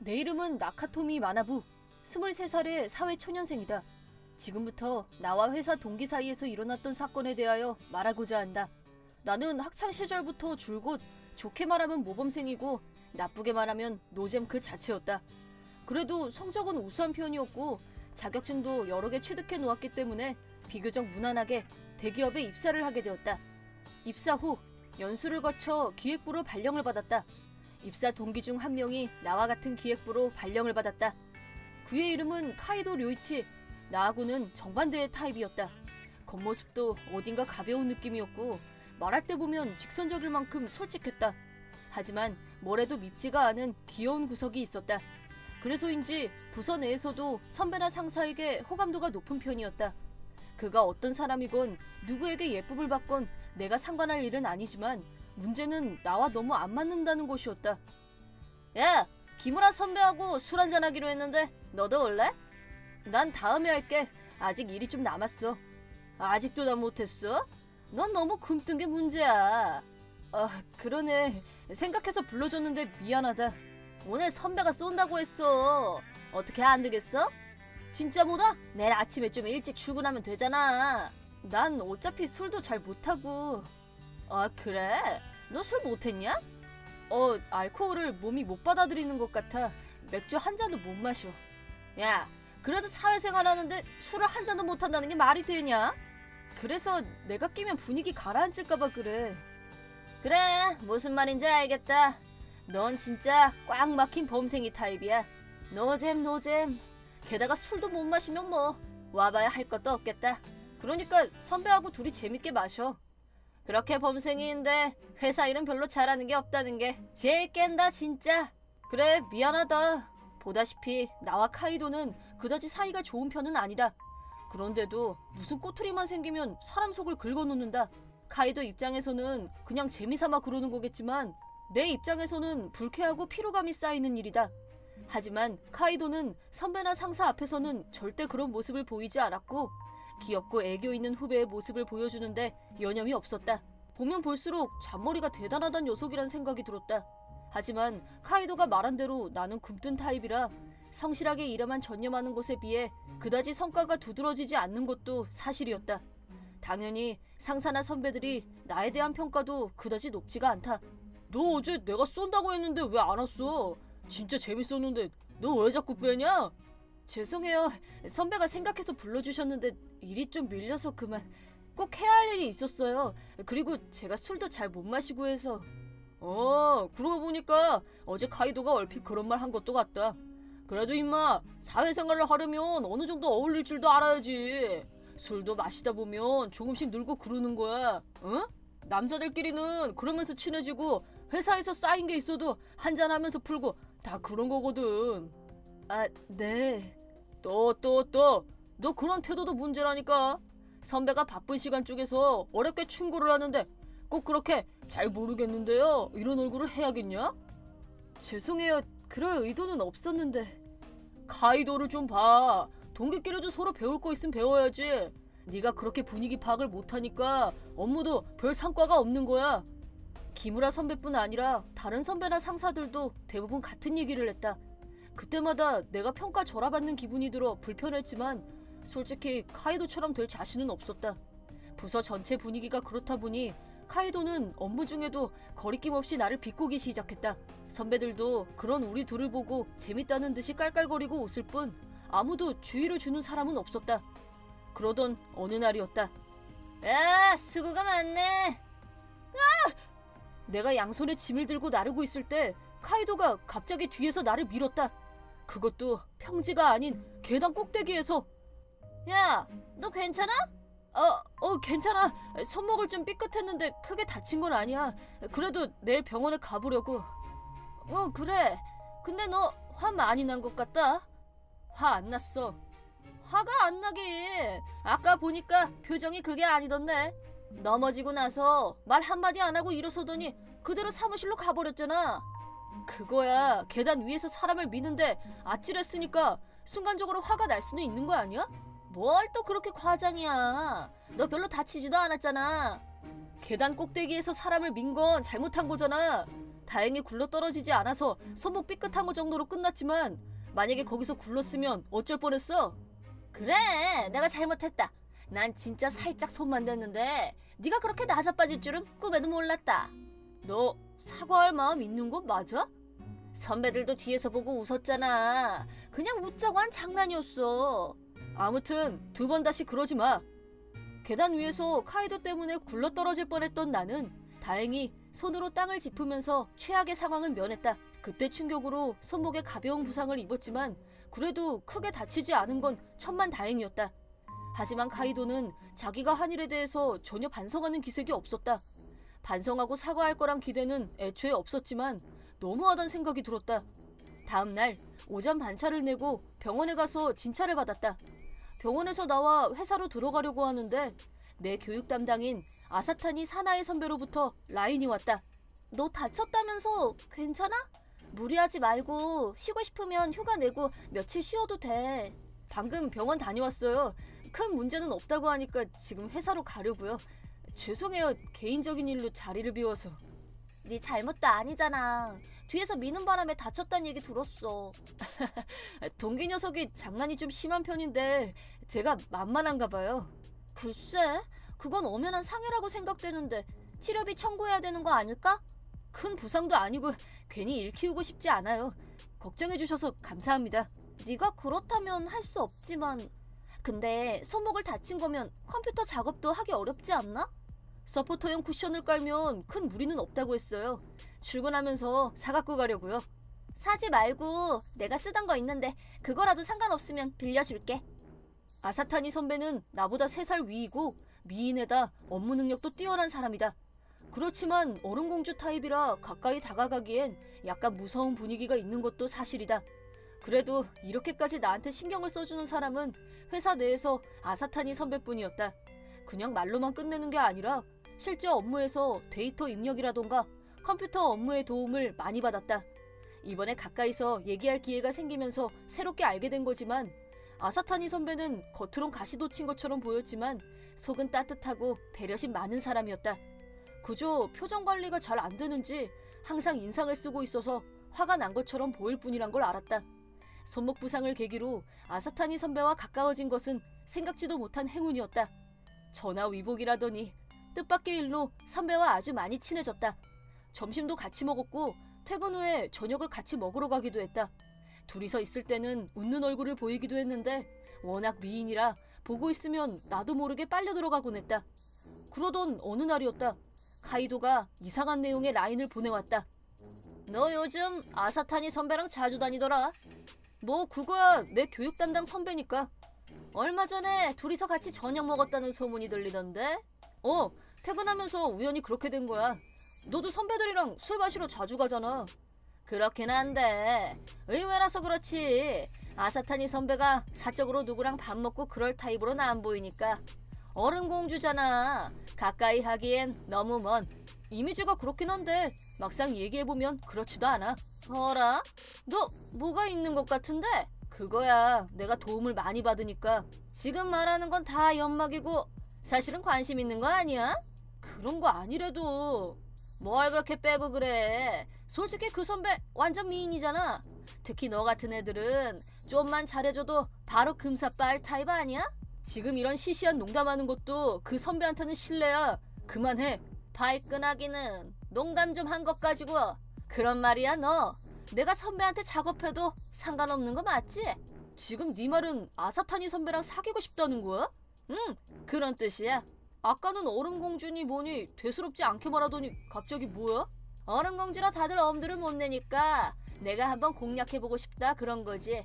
내 이름은 나카토미 마나부. 23살의 사회초년생이다. 지금부터 나와 회사 동기 사이에서 일어났던 사건에 대하여 말하고자 한다. 나는 학창시절부터 줄곧 좋게 말하면 모범생이고 나쁘게 말하면 노잼 그 자체였다. 그래도 성적은 우수한 편이었고 자격증도 여러 개 취득해 놓았기 때문에 비교적 무난하게 대기업에 입사를 하게 되었다. 입사 후 연수를 거쳐 기획부로 발령을 받았다. 입사 동기 중 한 명이 나와 같은 기획부로 발령을 받았다. 그의 이름은 카이도 료이치. 나하고는 정반대의 타입이었다. 겉모습도 어딘가 가벼운 느낌이었고 말할 때 보면 직선적일 만큼 솔직했다. 하지만 뭐래도 밉지가 않은 귀여운 구석이 있었다. 그래서인지 부서 내에서도 선배나 상사에게 호감도가 높은 편이었다. 그가 어떤 사람이건 누구에게 예쁨을 받건 내가 상관할 일은 아니지만 문제는 나와 너무 안 맞는다는 것이었다. 야! 김우라 선배하고 술 한잔 하기로 했는데 너도 올래? 난 다음에 할게. 아직 일이 좀 남았어. 아직도 난 못했어? 넌 너무 굼뜬 게 문제야. 아, 그러네. 생각해서 불러줬는데 미안하다. 오늘 선배가 쏜다고 했어. 어떻게 안 되겠어? 진짜 뭐다? 내일 아침에 좀 일찍 출근하면 되잖아. 난 어차피 술도 잘 못하고. 아, 그래? 너 술 못했냐? 알코올을 몸이 못 받아들이는 것 같아. 맥주 한 잔도 못 마셔. 야, 그래도 사회생활 하는데 술을 한 잔도 못 한다는 게 말이 되냐? 그래서 내가 끼면 분위기 가라앉을까봐 그래. 그래, 무슨 말인지 알겠다. 넌 진짜 꽉 막힌 범생이 타입이야. 노잼. 게다가 술도 못 마시면 뭐 와봐야 할 것도 없겠다. 그러니까 선배하고 둘이 재밌게 마셔. 그렇게 범생이인데 회사 일은 별로 잘하는 게 없다는 게 제일 깬다 진짜. 그래, 미안하다. 보다시피 나와 카이도는 그다지 사이가 좋은 편은 아니다. 그런데도 무슨 꼬투리만 생기면 사람 속을 긁어놓는다. 카이도 입장에서는 그냥 재미삼아 그러는 거겠지만 내 입장에서는 불쾌하고 피로감이 쌓이는 일이다. 하지만 카이도는 선배나 상사 앞에서는 절대 그런 모습을 보이지 않았고 귀엽고 애교 있는 후배의 모습을 보여주는데 여념이 없었다. 보면 볼수록 잔머리가 대단하단 녀석이란 생각이 들었다. 하지만 카이도가 말한 대로 나는 굼뜬 타입이라 성실하게 일에만 전념하는 것에 비해 그다지 성과가 두드러지지 않는 것도 사실이었다. 당연히 상사나 선배들이 나에 대한 평가도 그다지 높지가 않다. 너 어제 내가 쏜다고 했는데 왜 안 왔어? 진짜 재밌었는데 너 왜 자꾸 빼냐? 죄송해요. 선배가 생각해서 불러주셨는데 일이 좀 밀려서 그만. 꼭 해야 할 일이 있었어요. 그리고 제가 술도 잘 못 마시고 해서. 그러고 보니까 어제 카이도가 얼핏 그런 말 한 것도 같다. 그래도 임마, 사회생활을 하려면 어느 정도 어울릴 줄도 알아야지. 술도 마시다 보면 조금씩 늘고 그러는 거야. 응? 남자들끼리는 그러면서 친해지고 회사에서 쌓인 게 있어도 한잔하면서 풀고 다 그런 거거든. 아, 네. 너 그런 태도도 문제라니까. 선배가 바쁜 시간 쪽에서 어렵게 충고를 하는데 꼭 그렇게 잘 모르겠는데요 이런 얼굴을 해야겠냐? 죄송해요. 그럴 의도는 없었는데. 카이도를 좀 봐. 동기끼리도 서로 배울 거 있으면 배워야지. 네가 그렇게 분위기 파악을 못하니까 업무도 별 성과가 없는 거야. 김우라 선배뿐 아니라 다른 선배나 상사들도 대부분 같은 얘기를 했다. 그때마다 내가 평가 절하받는 기분이 들어 불편했지만 솔직히 카이도처럼 될 자신은 없었다. 부서 전체 분위기가 그렇다 보니 카이도는 업무 중에도 거리낌 없이 나를 비꼬기 시작했다. 선배들도 그런 우리 둘을 보고 재밌다는 듯이 깔깔거리고 웃을 뿐 아무도 주의를 주는 사람은 없었다. 그러던 어느 날이었다. 야, 수고가 많네. 내가 양손에 짐을 들고 나르고 있을 때 카이도가 갑자기 뒤에서 나를 밀었다. 그것도 평지가 아닌 계단 꼭대기에서. 야, 너 괜찮아? 괜찮아. 손목을 좀 삐끗했는데 크게 다친 건 아니야. 그래도 내일 병원에 가보려고. 그래. 근데 너 화 많이 난 것 같다. 화 안 났어. 화가 안 나긴. 아까 보니까 표정이 그게 아니던데. 넘어지고 나서 말 한마디 안 하고 일어서더니 그대로 사무실로 가버렸잖아. 그거야. 계단 위에서 사람을 미는데 아찔했으니까 순간적으로 화가 날 수는 있는 거 아니야? 뭘 또 그렇게 과장이야. 너 별로 다치지도 않았잖아. 계단 꼭대기에서 사람을 민 건 잘못한 거잖아. 다행히 굴러떨어지지 않아서 손목 삐끗한 거 정도로 끝났지만 만약에 거기서 굴렀으면 어쩔 뻔했어? 그래, 내가 잘못했다. 난 진짜 살짝 손만 댔는데 네가 그렇게 나자빠질 줄은 꿈에도 몰랐다. 너 사과할 마음 있는 건 맞아? 선배들도 뒤에서 보고 웃었잖아. 그냥 웃자고 한 장난이었어. 아무튼 2번 다시 그러지 마. 계단 위에서 카이도 때문에 굴러떨어질 뻔했던 나는 다행히 손으로 땅을 짚으면서 최악의 상황을 면했다. 그때 충격으로 손목에 가벼운 부상을 입었지만 그래도 크게 다치지 않은 건 천만다행이었다. 하지만 카이도는 자기가 한 일에 대해서 전혀 반성하는 기색이 없었다. 반성하고 사과할 거란 기대는 애초에 없었지만 너무하단 생각이 들었다. 다음날 오전 반차를 내고 병원에 가서 진찰을 받았다. 병원에서 나와 회사로 들어가려고 하는데 내 교육 담당인 아사타니 사나의 선배로부터 라인이 왔다. 너 다쳤다면서 괜찮아? 무리하지 말고 쉬고 싶으면 휴가 내고 며칠 쉬어도 돼. 방금 병원 다녀왔어요. 큰 문제는 없다고 하니까 지금 회사로 가려고요. 죄송해요. 개인적인 일로 자리를 비워서. 네 잘못도 아니잖아. 뒤에서 미는 바람에 다쳤다는 얘기 들었어. 동기 녀석이 장난이 좀 심한 편인데 제가 만만한가 봐요. 글쎄, 그건 엄연한 상해라고 생각되는데 치료비 청구해야 되는 거 아닐까? 큰 부상도 아니고 괜히 일 키우고 싶지 않아요. 걱정해 주셔서 감사합니다. 네가 그렇다면 할 수 없지만 근데 손목을 다친 거면 컴퓨터 작업도 하기 어렵지 않나? 서포터용 쿠션을 깔면 큰 무리는 없다고 했어요. 출근하면서 사갖고 가려고요. 사지 말고 내가 쓰던 거 있는데 그거라도 상관없으면 빌려줄게. 아사타니 선배는 나보다 3살 위이고 미인에다 업무 능력도 뛰어난 사람이다. 그렇지만 얼음공주 타입이라 가까이 다가가기엔 약간 무서운 분위기가 있는 것도 사실이다. 그래도 이렇게까지 나한테 신경을 써주는 사람은 회사 내에서 아사타니 선배뿐이었다. 그냥 말로만 끝내는 게 아니라 실제 업무에서 데이터 입력이라던가 컴퓨터 업무의 도움을 많이 받았다. 이번에 가까이서 얘기할 기회가 생기면서 새롭게 알게 된 거지만 아사타니 선배는 겉으론 가시돋친 것처럼 보였지만 속은 따뜻하고 배려심 많은 사람이었다. 그저 표정 관리가 잘 안 되는지 항상 인상을 쓰고 있어서 화가 난 것처럼 보일 뿐이란 걸 알았다. 손목 부상을 계기로 아사타니 선배와 가까워진 것은 생각지도 못한 행운이었다. 전화위복이라더니 뜻밖의 일로 선배와 아주 많이 친해졌다. 점심도 같이 먹었고 퇴근 후에 저녁을 같이 먹으러 가기도 했다. 둘이서 있을 때는 웃는 얼굴을 보이기도 했는데 워낙 미인이라 보고 있으면 나도 모르게 빨려 들어가곤 했다. 그러던 어느 날이었다. 카이도가 이상한 내용의 라인을 보내왔다. 너 요즘 아사타니 선배랑 자주 다니더라. 뭐 그거야 내 교육 담당 선배니까. 얼마 전에 둘이서 같이 저녁 먹었다는 소문이 들리던데. 퇴근하면서 우연히 그렇게 된 거야. 너도 선배들이랑 술 마시러 자주 가잖아. 그렇긴 한데 의외라서 그렇지. 아사타니 선배가 사적으로 누구랑 밥 먹고 그럴 타입으로는 안 보이니까. 얼음공주잖아. 가까이 하기엔 너무 먼. 이미지가 그렇긴 한데 막상 얘기해보면 그렇지도 않아. 어라? 너 뭐가 있는 것 같은데? 그거야 내가 도움을 많이 받으니까. 지금 말하는 건 다 연막이고 사실은 관심 있는 거 아니야? 그런 거 아니래도. 뭘 그렇게 빼고 그래. 솔직히 그 선배 완전 미인이잖아. 특히 너 같은 애들은 좀만 잘해줘도 바로 금사빨 타입 아니야? 지금 이런 시시한 농담하는 것도 그 선배한테는 실례야. 그만해. 발끈하기는 농담 좀 한 것 가지고. 그런 말이야 너. 내가 선배한테 작업해도 상관없는 거 맞지? 지금 네 말은 아사타니 선배랑 사귀고 싶다는 거야? 응, 그런 뜻이야. 아까는 얼음공주니 뭐니 대수롭지 않게 말하더니 갑자기 뭐야? 얼음공주라 다들 엄두를 못 내니까 내가 한번 공략해보고 싶다 그런 거지.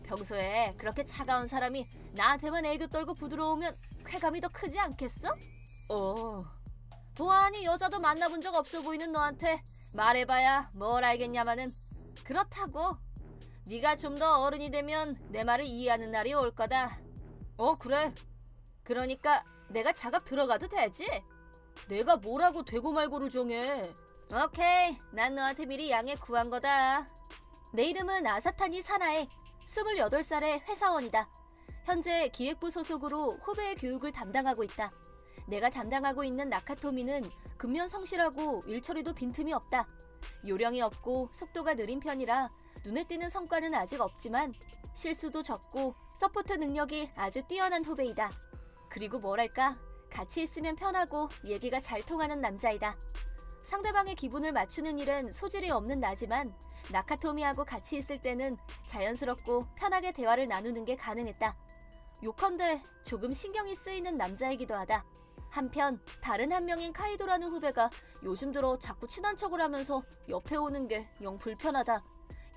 평소에 그렇게 차가운 사람이 나한테만 애교 떨고 부드러우면 쾌감이 더 크지 않겠어? 보아하니 여자도 만나본 적 없어 보이는 너한테 말해봐야 뭘 알겠냐마는. 그렇다고. 네가 좀 더 어른이 되면 내 말을 이해하는 날이 올 거다. 그래. 그러니까 내가 작업 들어가도 되지? 내가 뭐라고 되고 말고를 정해. 오케이, 난 너한테 미리 양해 구한 거다. 내 이름은 아사타니 사나에. 28살의 회사원이다. 현재 기획부 소속으로 후배의 교육을 담당하고 있다. 내가 담당하고 있는 나카토미는 근면 성실하고 일 처리도 빈틈이 없다. 요령이 없고 속도가 느린 편이라 눈에 띄는 성과는 아직 없지만 실수도 적고 서포트 능력이 아주 뛰어난 후배이다. 그리고 뭐랄까, 같이 있으면 편하고 얘기가 잘 통하는 남자이다. 상대방의 기분을 맞추는 일은 소질이 없는 나지만 나카토미하고 같이 있을 때는 자연스럽고 편하게 대화를 나누는 게 가능했다. 요컨대 조금 신경이 쓰이는 남자이기도 하다. 한편 다른 한 명인 카이도라는 후배가 요즘 들어 자꾸 친한 척을 하면서 옆에 오는 게 영 불편하다.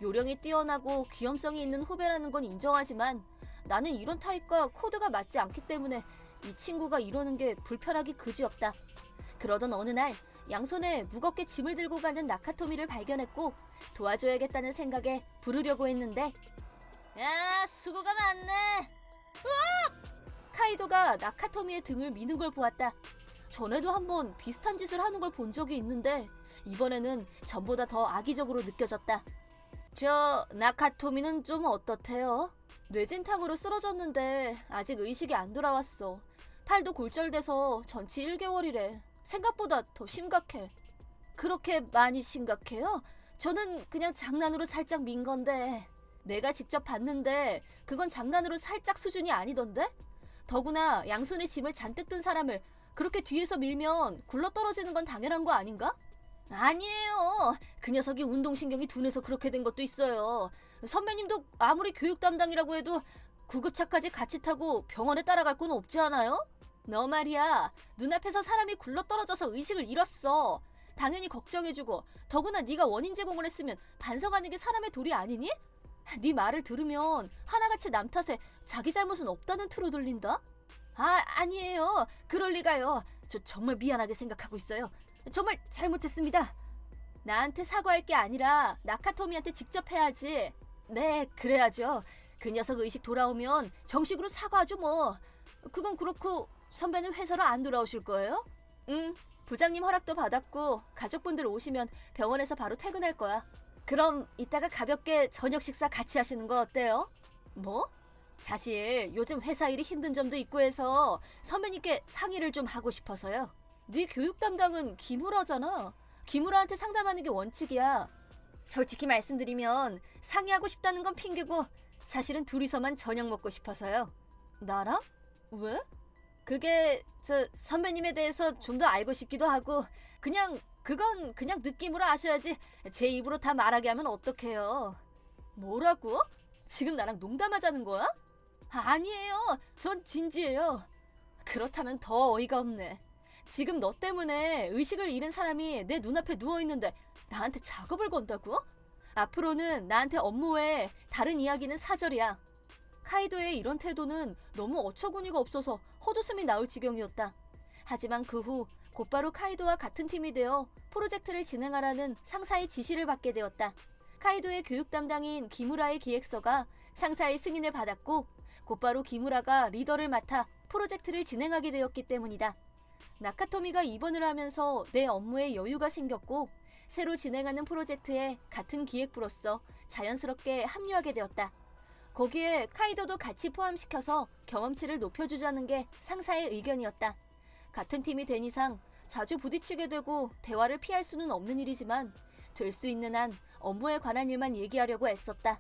요령이 뛰어나고 귀염성이 있는 후배라는 건 인정하지만 나는 이런 타입과 코드가 맞지 않기 때문에 이 친구가 이러는 게 불편하기 그지없다. 그러던 어느 날 양손에 무겁게 짐을 들고 가는 나카토미를 발견했고 도와줘야겠다는 생각에 부르려고 했는데, 야, 수고가 많네. 카이도가 나카토미의 등을 미는 걸 보았다. 전에도 한번 비슷한 짓을 하는 걸 본 적이 있는데 이번에는 전보다 더 악의적으로 느껴졌다. 저 나카토미는 좀 어떻대요? 뇌진탕으로 쓰러졌는데 아직 의식이 안 돌아왔어. 팔도 골절돼서 전치 1개월이래. 생각보다 더 심각해. 그렇게 많이 심각해요? 저는 그냥 장난으로 살짝 민 건데. 내가 직접 봤는데 그건 장난으로 살짝 수준이 아니던데? 더구나 양손에 짐을 잔뜩 든 사람을 그렇게 뒤에서 밀면 굴러떨어지는 건 당연한 거 아닌가? 아니에요. 그 녀석이 운동신경이 둔해서 그렇게 된 것도 있어요. 선배님도 아무리 교육 담당이라고 해도 구급차까지 같이 타고 병원에 따라갈 건 없지 않아요? 너 말이야, 눈앞에서 사람이 굴러떨어져서 의식을 잃었어. 당연히 걱정해주고, 더구나 네가 원인 제공을 했으면 반성하는 게 사람의 도리 아니니? 네 말을 들으면 하나같이 남 탓에 자기 잘못은 없다는 투로 들린다? 아니에요. 그럴 리가요. 저 정말 미안하게 생각하고 있어요. 정말 잘못했습니다. 나한테 사과할 게 아니라 나카토미한테 직접 해야지. 네, 그래야죠. 그 녀석 의식 돌아오면 정식으로 사과하죠 뭐. 그건 그렇고 선배는 회사로 안 돌아오실 거예요? 응, 부장님 허락도 받았고 가족분들 오시면 병원에서 바로 퇴근할 거야. 그럼 이따가 가볍게 저녁 식사 같이 하시는 거 어때요? 뭐? 사실 요즘 회사 일이 힘든 점도 있고 해서 선배님께 상의를 좀 하고 싶어서요. 네 교육 담당은 기무라잖아. 기무라한테 상담하는 게 원칙이야. 솔직히 말씀드리면 상의하고 싶다는 건 핑계고 사실은 둘이서만 저녁 먹고 싶어서요. 나랑? 왜? 그게 저 선배님에 대해서 좀 더 알고 싶기도 하고 그건 그냥 느낌으로 아셔야지 제 입으로 다 말하게 하면 어떡해요. 뭐라고? 지금 나랑 농담하자는 거야? 아니에요. 전 진지해요. 그렇다면 더 어이가 없네. 지금 너 때문에 의식을 잃은 사람이 내 눈앞에 누워있는데 나한테 작업을 건다고? 앞으로는 나한테 업무 외에 다른 이야기는 사절이야. 카이도의 이런 태도는 너무 어처구니가 없어서 헛웃음이 나올 지경이었다. 하지만 그 후 곧바로 카이도와 같은 팀이 되어 프로젝트를 진행하라는 상사의 지시를 받게 되었다. 카이도의 교육 담당인 기무라의 기획서가 상사의 승인을 받았고 곧바로 기무라가 리더를 맡아 프로젝트를 진행하게 되었기 때문이다. 나카토미가 입원을 하면서 내 업무에 여유가 생겼고 새로 진행하는 프로젝트에 같은 기획부로서 자연스럽게 합류하게 되었다. 거기에 카이도도 같이 포함시켜서 경험치를 높여주자는 게 상사의 의견이었다. 같은 팀이 된 이상 자주 부딪히게 되고 대화를 피할 수는 없는 일이지만 될 수 있는 한 업무에 관한 일만 얘기하려고 애썼다.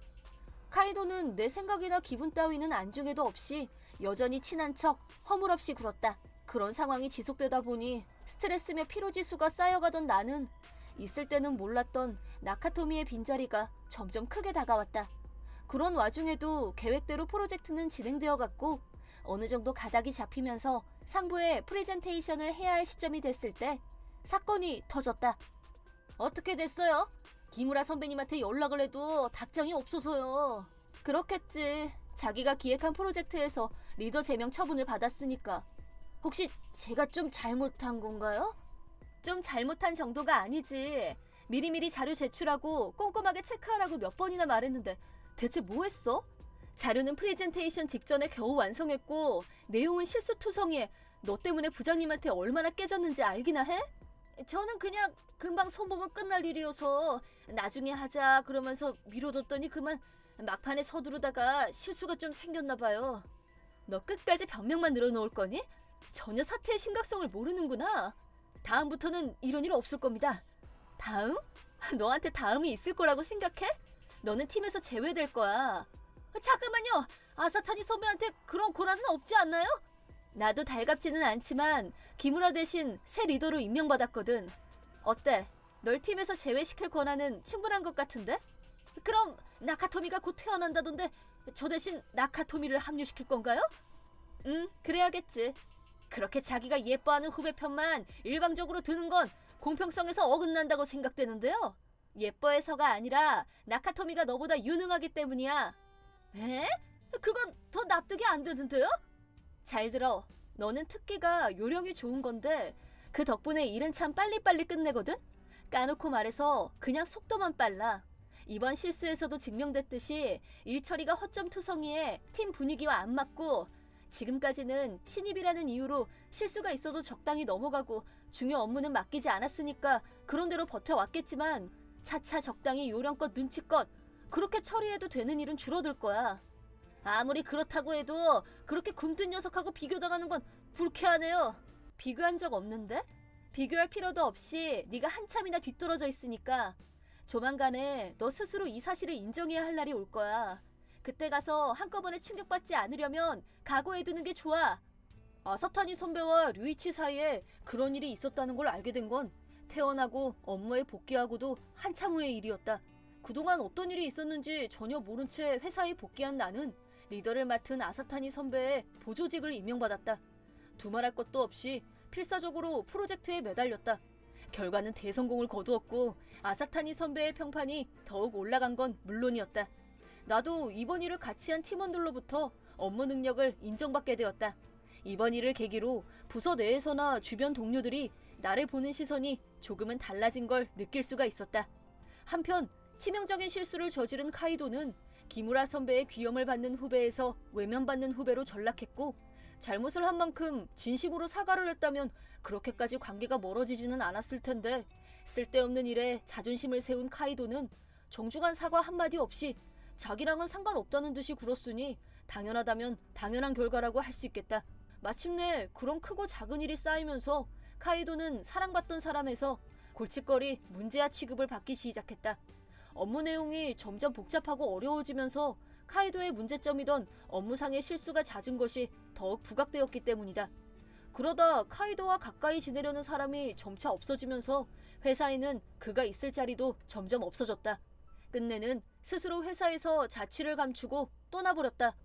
카이도는 내 생각이나 기분 따위는 안중에도 없이 여전히 친한 척 허물없이 굴었다. 그런 상황이 지속되다 보니 스트레스며 피로지수가 쌓여가던 나는 있을 때는 몰랐던 나카토미의 빈자리가 점점 크게 다가왔다. 그런 와중에도 계획대로 프로젝트는 진행되어 갔고 어느 정도 가닥이 잡히면서 상부에 프레젠테이션을 해야 할 시점이 됐을 때 사건이 터졌다. 어떻게 됐어요? 기무라 선배님한테 연락을 해도 답장이 없어서요. 그렇겠지. 자기가 기획한 프로젝트에서 리더 제명 처분을 받았으니까. 혹시 제가 좀 잘못한 건가요? 좀 잘못한 정도가 아니지. 미리미리 자료 제출하고 꼼꼼하게 체크하라고 몇 번이나 말했는데 대체 뭐 했어? 자료는 프레젠테이션 직전에 겨우 완성했고 내용은 실수투성이에 너 때문에 부장님한테 얼마나 깨졌는지 알기나 해? 저는 그냥 금방 손보면 끝날 일이어서 나중에 하자 그러면서 미뤄뒀더니 그만 막판에 서두르다가 실수가 좀 생겼나 봐요. 너 끝까지 변명만 늘어놓을 거니? 전혀 사태의 심각성을 모르는구나. 다음부터는 이런 일 없을 겁니다. 다음? 너한테 다음이 있을 거라고 생각해? 너는 팀에서 제외될 거야. 잠깐만요. 아사타니 선배한테 그런 권한은 없지 않나요? 나도 달갑지는 않지만 기무라 대신 새 리더로 임명받았거든. 어때? 널 팀에서 제외시킬 권한은 충분한 것 같은데? 그럼 나카토미가 곧 태어난다던데 저 대신 나카토미를 합류시킬 건가요? 그래야겠지. 그렇게 자기가 예뻐하는 후배 편만 일방적으로 드는 건 공평성에서 어긋난다고 생각되는데요. 예뻐해서가 아니라 나카토미가 너보다 유능하기 때문이야. 에? 그건 더 납득이 안 되는데요? 잘 들어. 너는 특기가 요령이 좋은 건데 그 덕분에 일은 참 빨리빨리 끝내거든? 까놓고 말해서 그냥 속도만 빨라. 이번 실수에서도 증명됐듯이 일 처리가 허점투성이에 팀 분위기와 안 맞고 지금까지는 신입이라는 이유로 실수가 있어도 적당히 넘어가고 중요 업무는 맡기지 않았으니까 그런대로 버텨왔겠지만 차차 적당히 요령껏 눈치껏 그렇게 처리해도 되는 일은 줄어들 거야. 아무리 그렇다고 해도 그렇게 굼뜬 녀석하고 비교당하는 건 불쾌하네요. 비교한 적 없는데? 비교할 필요도 없이 네가 한참이나 뒤떨어져 있으니까 조만간에 너 스스로 이 사실을 인정해야 할 날이 올 거야. 그때 가서 한꺼번에 충격받지 않으려면 각오해두는 게 좋아. 아사타니 선배와 류이치 사이에 그런 일이 있었다는 걸 알게 된 건 태어나고 업무에 복귀하고도 한참 후의 일이었다. 그동안 어떤 일이 있었는지 전혀 모른 채 회사에 복귀한 나는 리더를 맡은 아사타니 선배의 보조직을 임명받았다. 두말할 것도 없이 필사적으로 프로젝트에 매달렸다. 결과는 대성공을 거두었고 아사타니 선배의 평판이 더욱 올라간 건 물론이었다. 나도 이번 일을 같이 한 팀원들로부터 업무 능력을 인정받게 되었다. 이번 일을 계기로 부서 내에서나 주변 동료들이 나를 보는 시선이 조금은 달라진 걸 느낄 수가 있었다. 한편 치명적인 실수를 저지른 카이도는 기무라 선배의 귀염을 받는 후배에서 외면받는 후배로 전락했고 잘못을 한 만큼 진심으로 사과를 했다면 그렇게까지 관계가 멀어지지는 않았을 텐데 쓸데없는 일에 자존심을 세운 카이도는 정중한 사과 한마디 없이 자기랑은 상관없다는 듯이 굴었으니 당연하다면 당연한 결과라고 할 수 있겠다. 마침내 그런 크고 작은 일이 쌓이면서 카이도는 사랑받던 사람에서 골칫거리 문제아 취급을 받기 시작했다. 업무 내용이 점점 복잡하고 어려워지면서 카이도의 문제점이던 업무상의 실수가 잦은 것이 더욱 부각되었기 때문이다. 그러다 카이도와 가까이 지내려는 사람이 점차 없어지면서 회사에는 그가 있을 자리도 점점 없어졌다. 끝내는 스스로 회사에서 자취를 감추고 떠나버렸다.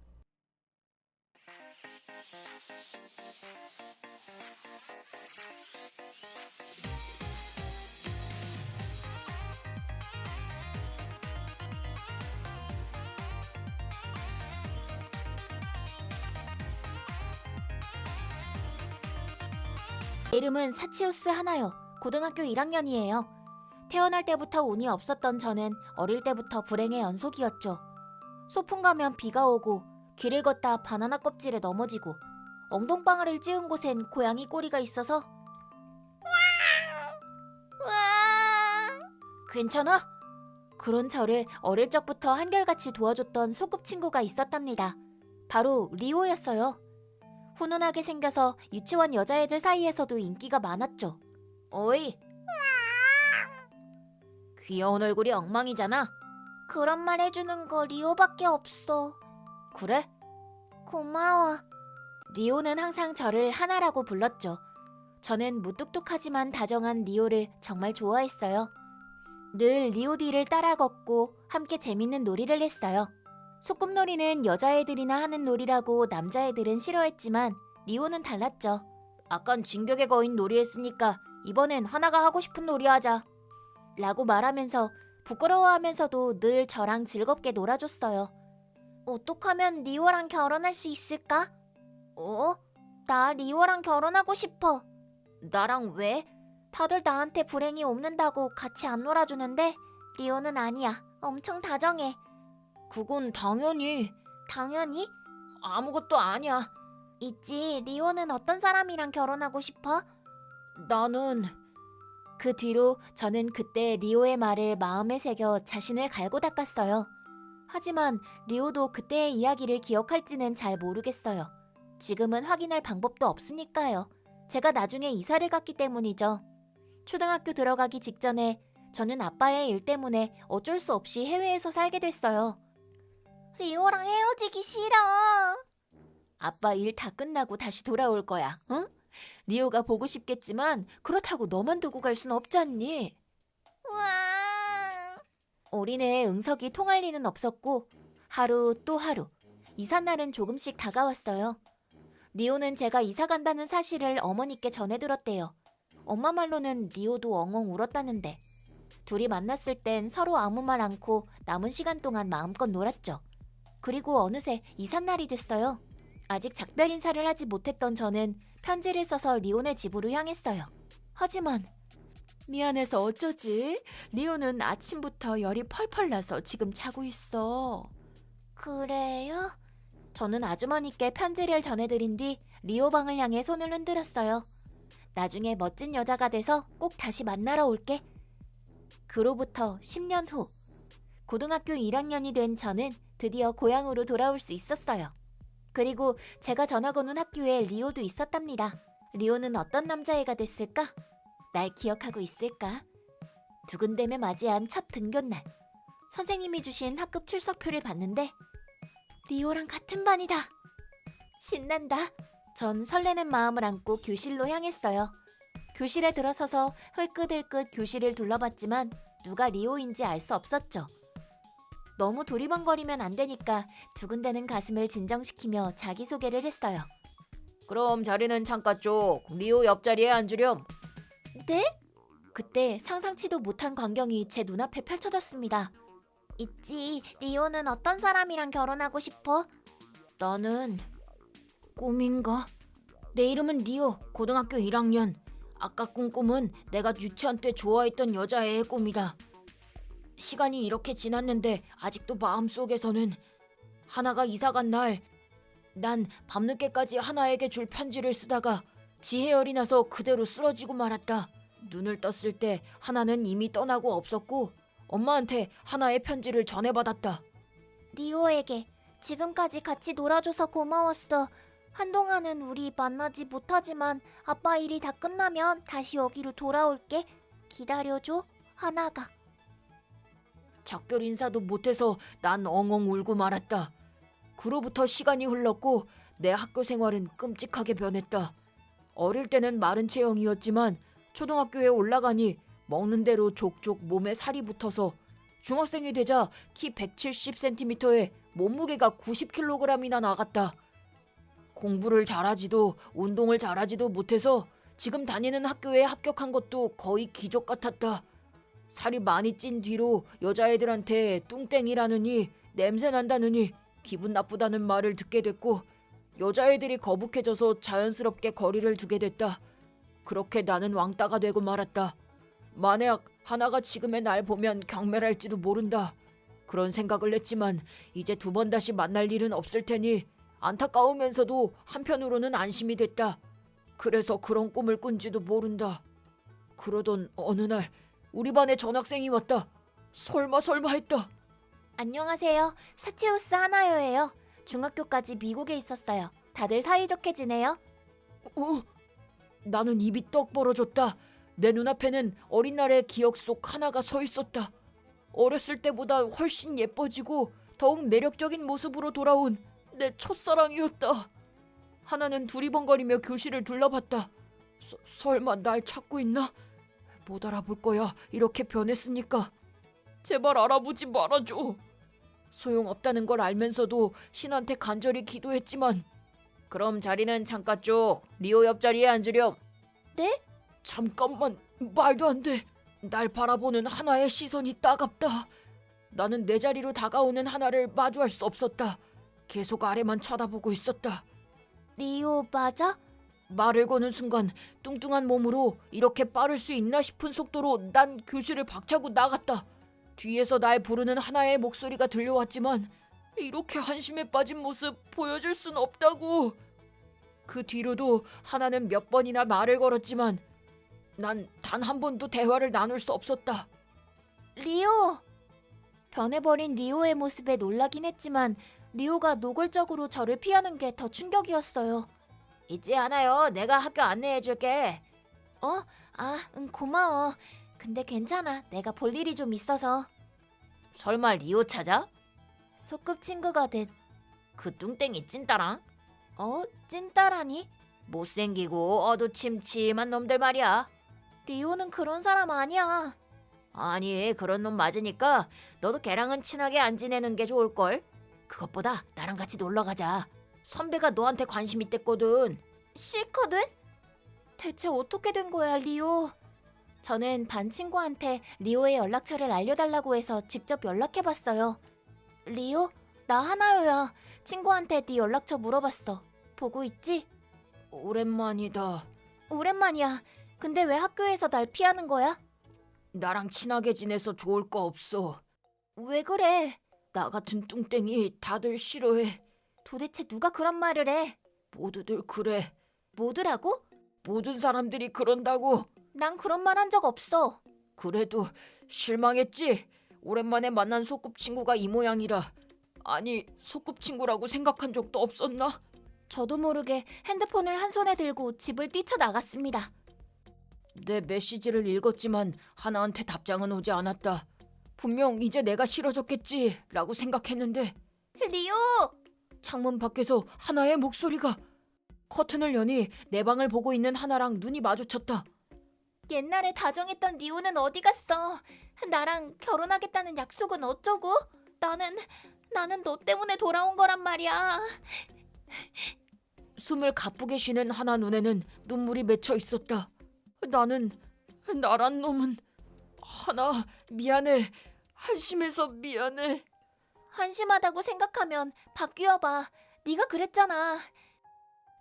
이름은 사치우스 하나요. 고등학교 1학년이에요. 태어날 때부터 운이 없었던 저는 어릴 때부터 불행의 연속이었죠. 소풍 가면 비가 오고 길을 걷다 바나나 껍질에 넘어지고 엉덩방아를 찧은 곳엔 고양이 꼬리가 있어서 괜찮아? 그런 저를 어릴 적부터 한결같이 도와줬던 소꿉친구가 있었답니다. 바로 리오였어요. 훈훈하게 생겨서 유치원 여자애들 사이에서도 인기가 많았죠. 어이, 귀여운 얼굴이 엉망이잖아. 그런 말 해주는 거 리오밖에 없어. 그래? 고마워. 리오는 항상 저를 하나라고 불렀죠. 저는 무뚝뚝하지만 다정한 리오를 정말 좋아했어요. 늘 리오 뒤를 따라 걷고 함께 재밌는 놀이를 했어요. 소꿉놀이는 여자애들이나 하는 놀이라고 남자애들은 싫어했지만 리오는 달랐죠. 아깐 진격의 거인 놀이 했으니까 이번엔 하나가 하고 싶은 놀이 하자 라고 말하면서 부끄러워하면서도 늘 저랑 즐겁게 놀아줬어요. 어떡하면 리오랑 결혼할 수 있을까? 나 리오랑 결혼하고 싶어. 나랑 왜? 다들 나한테 불행이 없는다고 같이 안 놀아주는데 리오는 아니야. 엄청 다정해. 그건 당연히. 당연히? 아무것도 아니야. 있지. 리오는 어떤 사람이랑 결혼하고 싶어? 나는... 그 뒤로 저는 그때 리오의 말을 마음에 새겨 자신을 갈고 닦았어요. 하지만 리오도 그때의 이야기를 기억할지는 잘 모르겠어요. 지금은 확인할 방법도 없으니까요. 제가 나중에 이사를 갔기 때문이죠. 초등학교 들어가기 직전에 저는 아빠의 일 때문에 어쩔 수 없이 해외에서 살게 됐어요. 리오랑 헤어지기 싫어. 아빠 일 다 끝나고 다시 돌아올 거야, 응? 리오가 보고 싶겠지만 그렇다고 너만 두고 갈 순 없잖니. 우와. 우리네 응석이 통할 리는 없었고 하루 또 하루 이삿날은 조금씩 다가왔어요. 리오는 제가 이사 간다는 사실을 어머니께 전해 들었대요. 엄마 말로는 리오도 엉엉 울었다는데 둘이 만났을 땐 서로 아무 말 않고 남은 시간 동안 마음껏 놀았죠. 그리고 어느새 이삿날이 됐어요. 아직 작별 인사를 하지 못했던 저는 편지를 써서 리오네 집으로 향했어요. 하지만 미안해서 어쩌지? 리오는 아침부터 열이 펄펄 나서 지금 자고 있어. 그래요? 저는 아주머니께 편지를 전해드린 뒤 리오 방을 향해 손을 흔들었어요. 나중에 멋진 여자가 돼서 꼭 다시 만나러 올게. 그로부터 10년 후 고등학교 1학년이 된 저는 드디어 고향으로 돌아올 수 있었어요. 그리고 제가 전학 오는 학교에 리오도 있었답니다. 리오는 어떤 남자애가 됐을까? 날 기억하고 있을까? 두근대며 맞이한 첫 등교날. 선생님이 주신 학급 출석표를 봤는데 리오랑 같은 반이다. 신난다. 전 설레는 마음을 안고 교실로 향했어요. 교실에 들어서서 흘끗흘끗 교실을 둘러봤지만 누가 리오인지 알 수 없었죠. 너무 두리번거리면 안 되니까 두근대는 가슴을 진정시키며 자기소개를 했어요. 그럼 자리는 창가 쪽 리오 옆자리에 앉으렴. 네? 그때 상상치도 못한 광경이 제 눈앞에 펼쳐졌습니다. 있지, 리오는 어떤 사람이랑 결혼하고 싶어? 나는 꿈인가? 내 이름은 리오, 고등학교 1학년. 아까 꾼 꿈은 내가 유치원 때 좋아했던 여자애의 꿈이다. 시간이 이렇게 지났는데 아직도 마음속에서는 하나가 이사간 날 난 밤늦게까지 하나에게 줄 편지를 쓰다가 지해열이 나서 그대로 쓰러지고 말았다. 눈을 떴을 때 하나는 이미 떠나고 없었고 엄마한테 하나의 편지를 전해받았다. 리오에게 지금까지 같이 놀아줘서 고마웠어. 한동안은 우리 만나지 못하지만 아빠 일이 다 끝나면 다시 여기로 돌아올게. 기다려줘, 하나가. 작별 인사도 못해서 난 엉엉 울고 말았다. 그로부터 시간이 흘렀고 내 학교 생활은 끔찍하게 변했다. 어릴 때는 마른 체형이었지만 초등학교에 올라가니 먹는 대로 족족 몸에 살이 붙어서 중학생이 되자 키 170cm에 몸무게가 90kg이나 나갔다. 공부를 잘하지도 운동을 잘하지도 못해서 지금 다니는 학교에 합격한 것도 거의 기적 같았다. 살이 많이 찐 뒤로 여자애들한테 뚱땡이라느니 냄새 난다느니 기분 나쁘다는 말을 듣게 됐고 여자애들이 거북해져서 자연스럽게 거리를 두게 됐다. 그렇게 나는 왕따가 되고 말았다. 만약 하나가 지금의 날 보면 경멸할지도 모른다. 그런 생각을 했지만 이제 두 번 다시 만날 일은 없을 테니 안타까우면서도 한편으로는 안심이 됐다. 그래서 그런 꿈을 꾼지도 모른다. 그러던 어느 날 우리 반에 전학생이 왔다. 설마 했다. 안녕하세요. 사치우스 하나요예요. 중학교까지 미국에 있었어요. 다들 사이좋게 지내요? 나는 입이 떡 벌어졌다. 내 눈앞에는 어린 날의 기억 속 하나가 서 있었다. 어렸을 때보다 훨씬 예뻐지고 더욱 매력적인 모습으로 돌아온 내 첫사랑이었다. 하나는 두리번거리며 교실을 둘러봤다. 설마 날 찾고 있나? 못 알아볼 거야. 이렇게 변했으니까. 제발 알아보지 말아줘. 소용없다는 걸 알면서도 신한테 간절히 기도했지만 그럼 자리는 창가 쪽 리오 옆자리에 앉으렴. 네? 잠깐만, 말도 안 돼. 날 바라보는 하나의 시선이 따갑다. 나는 내 자리로 다가오는 하나를 마주할 수 없었다. 계속 아래만 쳐다보고 있었다. 리오 맞아? 말을 거는 순간 뚱뚱한 몸으로 이렇게 빠를 수 있나 싶은 속도로 난 교실을 박차고 나갔다. 뒤에서 날 부르는 하나의 목소리가 들려왔지만 이렇게 한심에 빠진 모습 보여줄 순 없다고. 그 뒤로도 하나는 몇 번이나 말을 걸었지만 난 단 한 번도 대화를 나눌 수 없었다. 리오! 변해버린 리오의 모습에 놀라긴 했지만 리오가 노골적으로 저를 피하는 게 더 충격이었어요. 있지 않아요. 내가 학교 안내해줄게. 고마워. 근데 괜찮아. 내가 볼 일이 좀 있어서. 설마 리오 찾아? 소꿉친구거든. 그 뚱땡이 찐따랑? 찐따라니? 못생기고 어두침침한 놈들 말이야. 리오는 그런 사람 아니야. 아니 그런 놈 맞으니까 너도 걔랑은 친하게 안 지내는 게 좋을걸. 그것보다 나랑 같이 놀러 가자. 선배가 너한테 관심 있댔거든. 싫거든? 대체 어떻게 된 거야, 리오? 저는 반 친구한테 리오의 연락처를 알려달라고 해서 직접 연락해봤어요. 리오? 나 하나요야. 친구한테 네 연락처 물어봤어. 보고 있지? 오랜만이다. 오랜만이야. 근데 왜 학교에서 날 피하는 거야? 나랑 친하게 지내서 좋을 거 없어. 왜 그래? 나 같은 뚱땡이 다들 싫어해. 도대체 누가 그런 말을 해? 모두들 그래. 뭐더라고? 모든 사람들이 그런다고. 난 그런 말 한 적 없어. 그래도 실망했지? 오랜만에 만난 소꿉친구가 이 모양이라. 아니 소꿉친구라고 생각한 적도 없었나? 저도 모르게 핸드폰을 한 손에 들고 집을 뛰쳐나갔습니다. 내 메시지를 읽었지만 하나한테 답장은 오지 않았다. 분명 이제 내가 싫어졌겠지 라고 생각했는데 리오! 창문 밖에서 하나의 목소리가. 커튼을 여니 내 방을 보고 있는 하나랑 눈이 마주쳤다. 옛날에 다정했던 리오는 어디 갔어? 나랑 결혼하겠다는 약속은 어쩌고? 나는 너 때문에 돌아온 거란 말이야. 숨을 가쁘게 쉬는 하나 눈에는 눈물이 맺혀 있었다. 나란 놈은 하나 미안해. 한심해서 미안해. 한심하다고 생각하면 바뀌어봐. 네가 그랬잖아.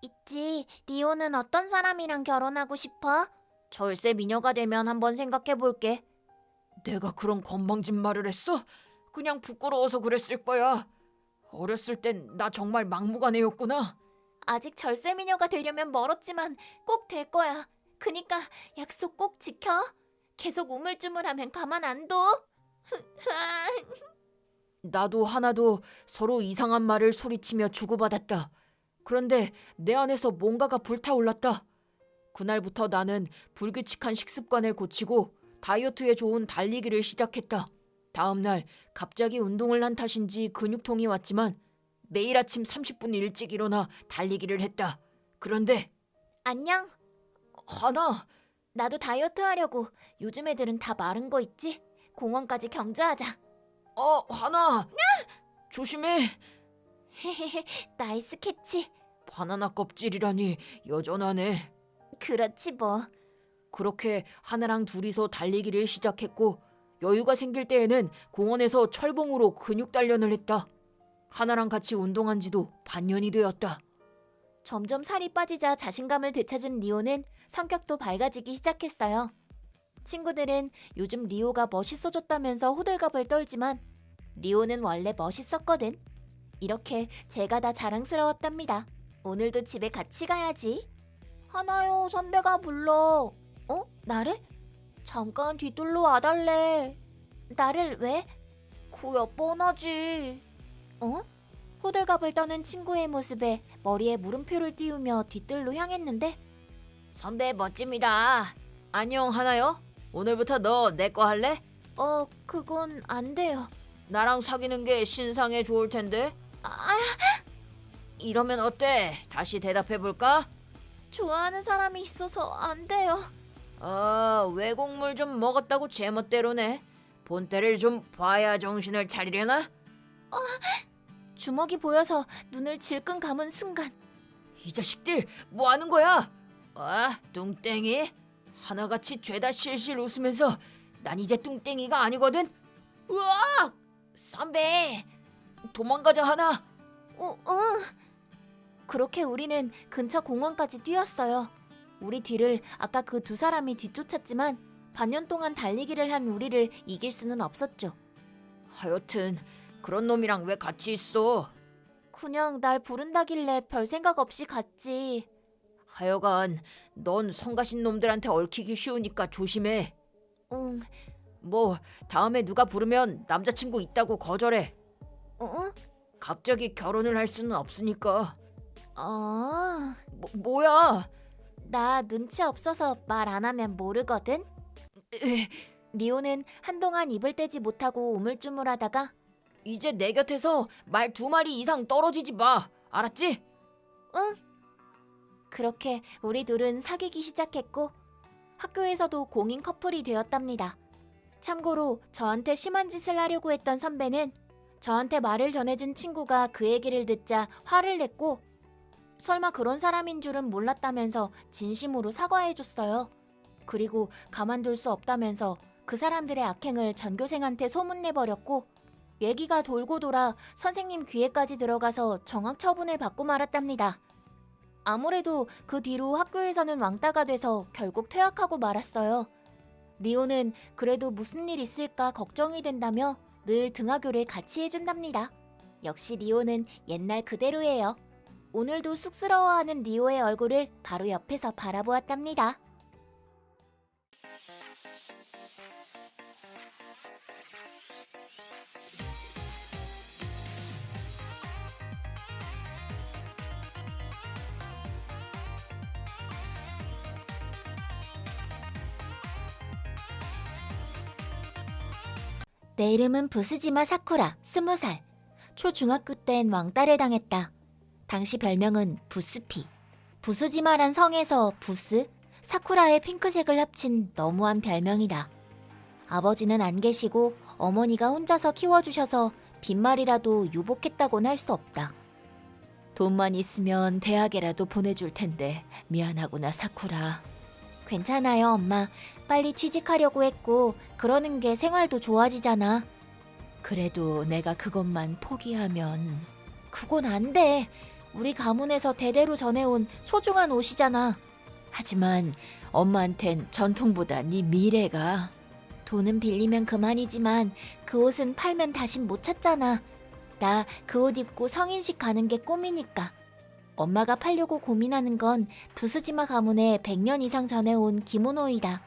있지, 리오는 어떤 사람이랑 결혼하고 싶어? 절세 미녀가 되면 한번 생각해볼게. 내가 그런 건방진 말을 했어? 그냥 부끄러워서 그랬을 거야. 어렸을 땐 나 정말 막무가내였구나. 아직 절세미녀가 되려면 멀었지만 꼭 될 거야. 그니까 약속 꼭 지켜. 계속 우물쭈물하면 가만 안 둬. 나도 하나도 서로 이상한 말을 소리치며 주고받았다. 그런데 내 안에서 뭔가가 불타올랐다. 그날부터 나는 불규칙한 식습관을 고치고 다이어트에 좋은 달리기를 시작했다. 다음 날 갑자기 운동을 한 탓인지 근육통이 왔지만 매일 아침 30분 일찍 일어나 달리기를 했다. 그런데 안녕. 하나, 나도 다이어트 하려고. 요즘 애들은 다 마른 거 있지? 공원까지 경주하자. 하나. 조심해. 나이스 캐치. 바나나 껍질이라니 여전하네. 그렇지 뭐. 그렇게 하나랑 둘이서 달리기를 시작했고 여유가 생길 때에는 공원에서 철봉으로 근육 단련을 했다. 하나랑 같이 운동한 지도 반년이 되었다. 점점 살이 빠지자 자신감을 되찾은 리오는 성격도 밝아지기 시작했어요. 친구들은 요즘 리오가 멋있어졌다면서 호들갑을 떨지만 리오는 원래 멋있었거든. 이렇게 제가 다 자랑스러웠답니다. 오늘도 집에 같이 가야지. 하나요, 선배가 불러. 나를? 잠깐 뒤돌러 와달래. 나를 왜? 그야 뻔하지. 호들갑을 떠는 친구의 모습에 머리에 물음표를 띄우며 뒤뜰로 향했는데 선배 멋집니다. 안녕 하나요? 오늘부터 너 내 거 할래? 그건 안 돼요. 나랑 사귀는 게 신상에 좋을 텐데. 이러면 어때? 다시 대답해볼까? 좋아하는 사람이 있어서 안 돼요. 외국물 좀 먹었다고 제멋대로네. 본때를 좀 봐야 정신을 차리려나? 주먹이 보여서 눈을 질끈 감은 순간 이 자식들 뭐 하는 거야? 뚱땡이? 하나같이 죄다 실실 웃으면서 난 이제 뚱땡이가 아니거든? 우와! 선배! 도망가자 하나! 그렇게 우리는 근처 공원까지 뛰었어요. 우리 뒤를 아까 그 두 사람이 뒤쫓았지만 반년 동안 달리기를 한 우리를 이길 수는 없었죠. 하여튼 그런 놈이랑 왜 같이 있어? 그냥 날 부른다길래 별 생각 없이 갔지. 하여간 넌 성가신 놈들한테 얽히기 쉬우니까 조심해. 응. 뭐 다음에 누가 부르면 남자친구 있다고 거절해. 갑자기 결혼을 할 수는 없으니까. 아, 뭐야? 나 눈치 없어서 말 안 하면 모르거든. 리오는 한동안 입을 떼지 못하고 우물쭈물하다가 이제 내 곁에서 말 2마리 이상 떨어지지 마. 알았지? 응. 그렇게 우리 둘은 사귀기 시작했고 학교에서도 공인 커플이 되었답니다. 참고로 저한테 심한 짓을 하려고 했던 선배는 저한테 말을 전해준 친구가 그 얘기를 듣자 화를 냈고 설마 그런 사람인 줄은 몰랐다면서 진심으로 사과해줬어요. 그리고 가만둘 수 없다면서 그 사람들의 악행을 전교생한테 소문내버렸고 얘기가 돌고 돌아 선생님 귀에까지 들어가서 정학 처분을 받고 말았답니다. 아무래도 그 뒤로 학교에서는 왕따가 돼서 결국 퇴학하고 말았어요. 리오는 그래도 무슨 일 있을까 걱정이 된다며 늘 등하교를 같이 해준답니다. 역시 리오는 옛날 그대로예요. 오늘도 쑥스러워하는 리오의 얼굴을 바로 옆에서 바라보았답니다. 내 이름은 부스지마 사쿠라, 20살. 초중학교 땐 왕따를 당했다. 당시 별명은 부스피. 부스지마란 성에서 부스, 사쿠라의 핑크색을 합친 너무한 별명이다. 아버지는 안 계시고 어머니가 혼자서 키워주셔서 빈말이라도 유복했다곤 할 수 없다. 돈만 있으면 대학에라도 보내줄 텐데 미안하구나 사쿠라. 괜찮아요 엄마. 빨리 취직하려고 했고 그러는 게 생활도 좋아지잖아. 그래도 내가 그것만 포기하면... 그건 안 돼. 우리 가문에서 대대로 전해온 소중한 옷이잖아. 하지만 엄마한텐 전통보다 네 미래가... 돈은 빌리면 그만이지만 그 옷은 팔면 다신 못 찾잖아. 나 그 옷 입고 성인식 가는 게 꿈이니까. 엄마가 팔려고 고민하는 건 부스지마 가문에 100년 이상 전에 온 기모노이다.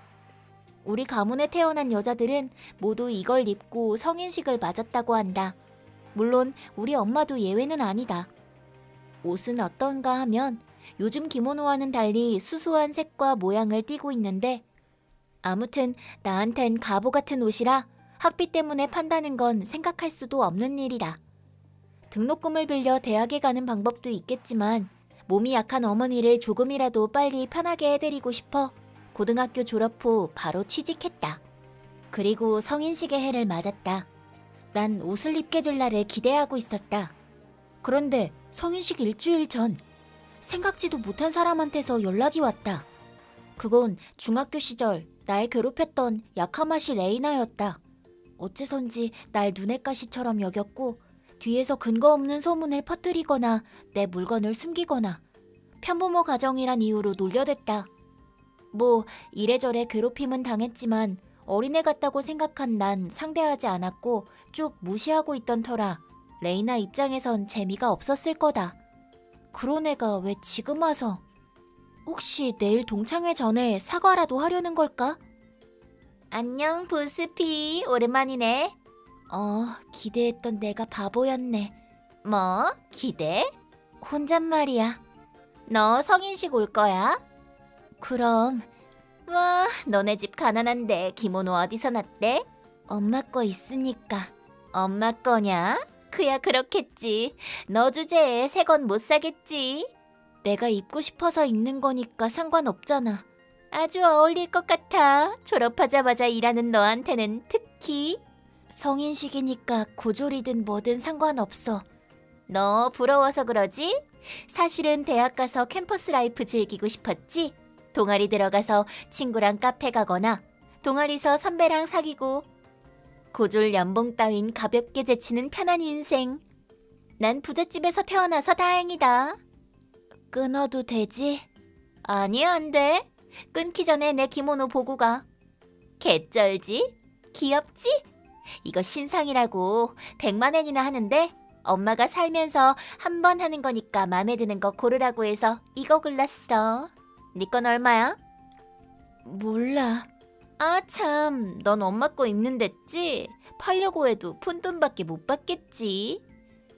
우리 가문에 태어난 여자들은 모두 이걸 입고 성인식을 맞았다고 한다. 물론 우리 엄마도 예외는 아니다. 옷은 어떤가 하면 요즘 기모노와는 달리 수수한 색과 모양을 띠고 있는데 아무튼 나한텐 가보 같은 옷이라 학비 때문에 판다는 건 생각할 수도 없는 일이다. 등록금을 빌려 대학에 가는 방법도 있겠지만 몸이 약한 어머니를 조금이라도 빨리 편하게 해드리고 싶어 고등학교 졸업 후 바로 취직했다. 그리고 성인식의 해를 맞았다. 난 옷을 입게 될 날을 기대하고 있었다. 그런데 성인식 일주일 전 생각지도 못한 사람한테서 연락이 왔다. 그건 중학교 시절 날 괴롭혔던 야카마시 레이나였다. 어째선지 날 눈엣 가시처럼 여겼고 뒤에서 근거 없는 소문을 퍼뜨리거나 내 물건을 숨기거나 편부모 가정이란 이유로 놀려댔다. 뭐 이래저래 괴롭힘은 당했지만 어린애 같다고 생각한 난 상대하지 않았고 쭉 무시하고 있던 터라 레이나 입장에선 재미가 없었을 거다. 그런 애가 왜 지금 와서... 혹시 내일 동창회 전에 사과라도 하려는 걸까? 안녕 부스피, 오랜만이네. 기대했던 내가 바보였네. 뭐? 기대? 혼잣말이야. 너 성인식 올 거야? 그럼. 와, 너네 집 가난한데 기모노 어디서 났대? 엄마 거 있으니까. 엄마 거냐? 그야 그렇겠지. 너 주제에 새 건 못 사겠지. 내가 입고 싶어서 입는 거니까 상관없잖아. 아주 어울릴 것 같아. 졸업하자마자 일하는 너한테는 특히. 성인식이니까 고졸이든 뭐든 상관없어. 너 부러워서 그러지? 사실은 대학 가서 캠퍼스 라이프 즐기고 싶었지? 동아리 들어가서 친구랑 카페 가거나 동아리서 선배랑 사귀고 고졸 연봉 따윈 가볍게 제치는 편한 인생. 난 부잣집에서 태어나서 다행이다. 끊어도 되지? 아니 안 돼. 끊기 전에 내 기모노 보고 가. 개쩔지? 귀엽지? 이거 신상이라고 100만 엔이나 하는데 엄마가 살면서 한 번 하는 거니까 맘에 드는 거 고르라고 해서 이거 골랐어. 네 건 얼마야? 몰라. 아 참, 넌 엄마 거 입는댔지? 팔려고 해도 푼돈밖에 못 받겠지.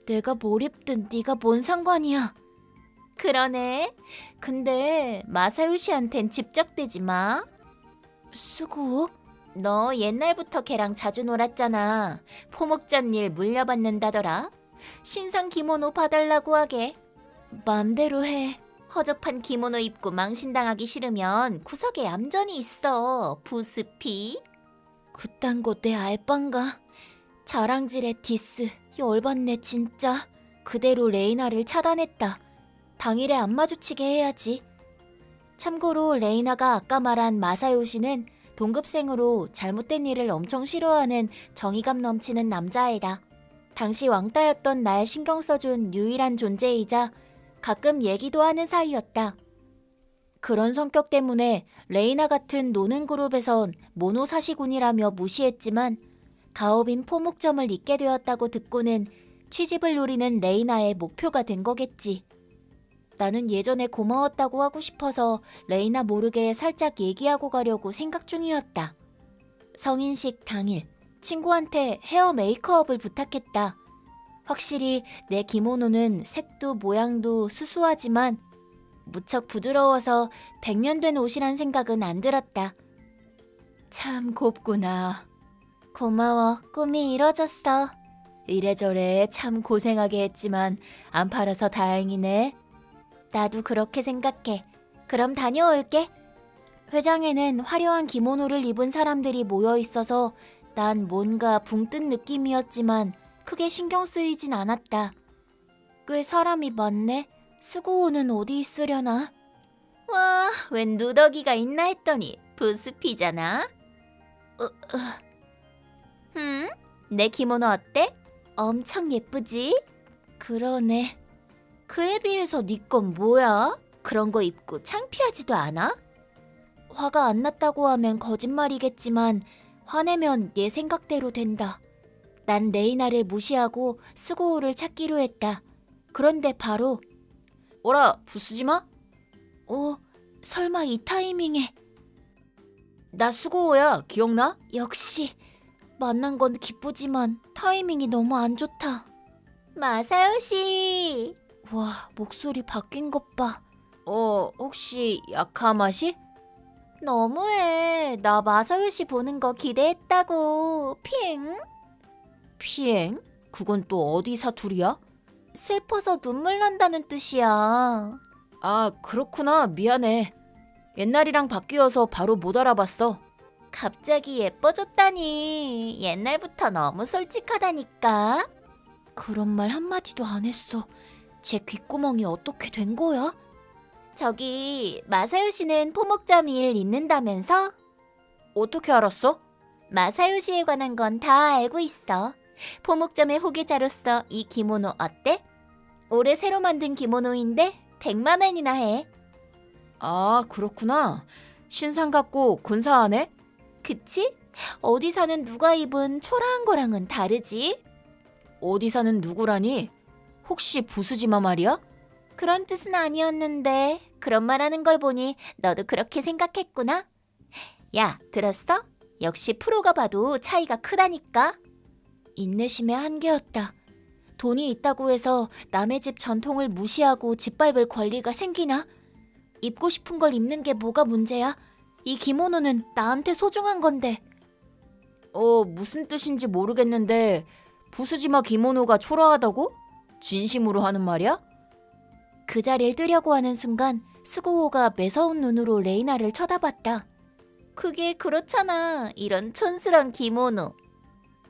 내가 뭘 입든 네가 뭔 상관이야. 그러네. 근데 마사요시한텐 집적대지 마. 수고? 너 옛날부터 걔랑 자주 놀았잖아. 포목잔일 물려받는다더라. 신상 기모노 봐달라고 하게. 맘대로 해. 허접한 기모노 입고 망신당하기 싫으면 구석에 얌전히 있어. 부스피. 그딴 거 내 알빵가. 자랑질에 디스. 열받네 진짜. 그대로 레이나를 차단했다. 당일에 안 마주치게 해야지. 참고로 레이나가 아까 말한 마사요시는 동급생으로 잘못된 일을 엄청 싫어하는 정의감 넘치는 남자애다. 당시 왕따였던 날 신경 써준 유일한 존재이자 가끔 얘기도 하는 사이였다. 그런 성격 때문에 레이나 같은 노는 그룹에선 모노사시군이라며 무시했지만 가업인 포목점을 잇게 되었다고 듣고는 취집을 노리는 레이나의 목표가 된 거겠지. 나는 예전에 고마웠다고 하고 싶어서 레이나 모르게 살짝 얘기하고 가려고 생각 중이었다. 성인식 당일 친구한테 헤어 메이크업을 부탁했다. 확실히 내 기모노는 색도 모양도 수수하지만 무척 부드러워서 100년 된 옷이란 생각은 안 들었다. 참 곱구나. 고마워. 꿈이 이뤄졌어. 이래저래 참 고생하게 했지만 안 팔아서 다행이네. 나도 그렇게 생각해. 그럼 다녀올게. 회장에는 화려한 기모노를 입은 사람들이 모여 있어서 난 뭔가 붕 뜬 느낌이었지만 크게 신경 쓰이진 않았다. 꽤 사람이 많네. 스고오는 어디 있으려나? 와, 웬 누더기가 있나 했더니 부스피잖아. 내 기모노 어때? 엄청 예쁘지? 그러네. 그에 비해서 네 건 뭐야? 그런 거 입고 창피하지도 않아? 화가 안 났다고 하면 거짓말이겠지만 화내면 얘 생각대로 된다. 난 레이나를 무시하고 스고오를 찾기로 했다. 그런데 바로 어라, 부수지마? 설마 이 타이밍에. 나 수고호야, 기억나? 역시 만난 건 기쁘지만 타이밍이 너무 안 좋다. 마사요시. 와, 목소리 바뀐 것 봐. 혹시 야카마시? 너무해. 나 마사요시 보는 거 기대했다고. 핑. 피행? 그건 또 어디 사투리야? 슬퍼서 눈물 난다는 뜻이야. 아, 그렇구나. 미안해. 옛날이랑 바뀌어서 바로 못 알아봤어. 갑자기 예뻐졌다니. 옛날부터 너무 솔직하다니까. 그런 말 한마디도 안 했어. 제 귓구멍이 어떻게 된 거야? 저기 마사요시는 포목점 일 있는다면서? 어떻게 알았어? 마사요시에 관한 건 다 알고 있어. 포목점의 후계자로서 이 기모노 어때? 올해 새로 만든 기모노인데 100만 엔이나 해. 아, 그렇구나. 신상 같고 근사하네? 그치? 어디 사는 누가 입은 초라한 거랑은 다르지? 어디 사는 누구라니? 혹시 부수지마 말이야? 그런 뜻은 아니었는데 그런 말 하는 걸 보니 너도 그렇게 생각했구나? 야, 들었어? 역시 프로가 봐도 차이가 크다니까? 인내심의 한계였다. 돈이 있다고 해서 남의 집 전통을 무시하고 짓밟을 권리가 생기나? 입고 싶은 걸 입는 게 뭐가 문제야? 이 기모노는 나한테 소중한 건데. 무슨 뜻인지 모르겠는데 부수지마 기모노가 초라하다고? 진심으로 하는 말이야? 그 자리를 뜨려고 하는 순간 스고호가 매서운 눈으로 레이나를 쳐다봤다. 그게 그렇잖아. 이런 촌스런 기모노.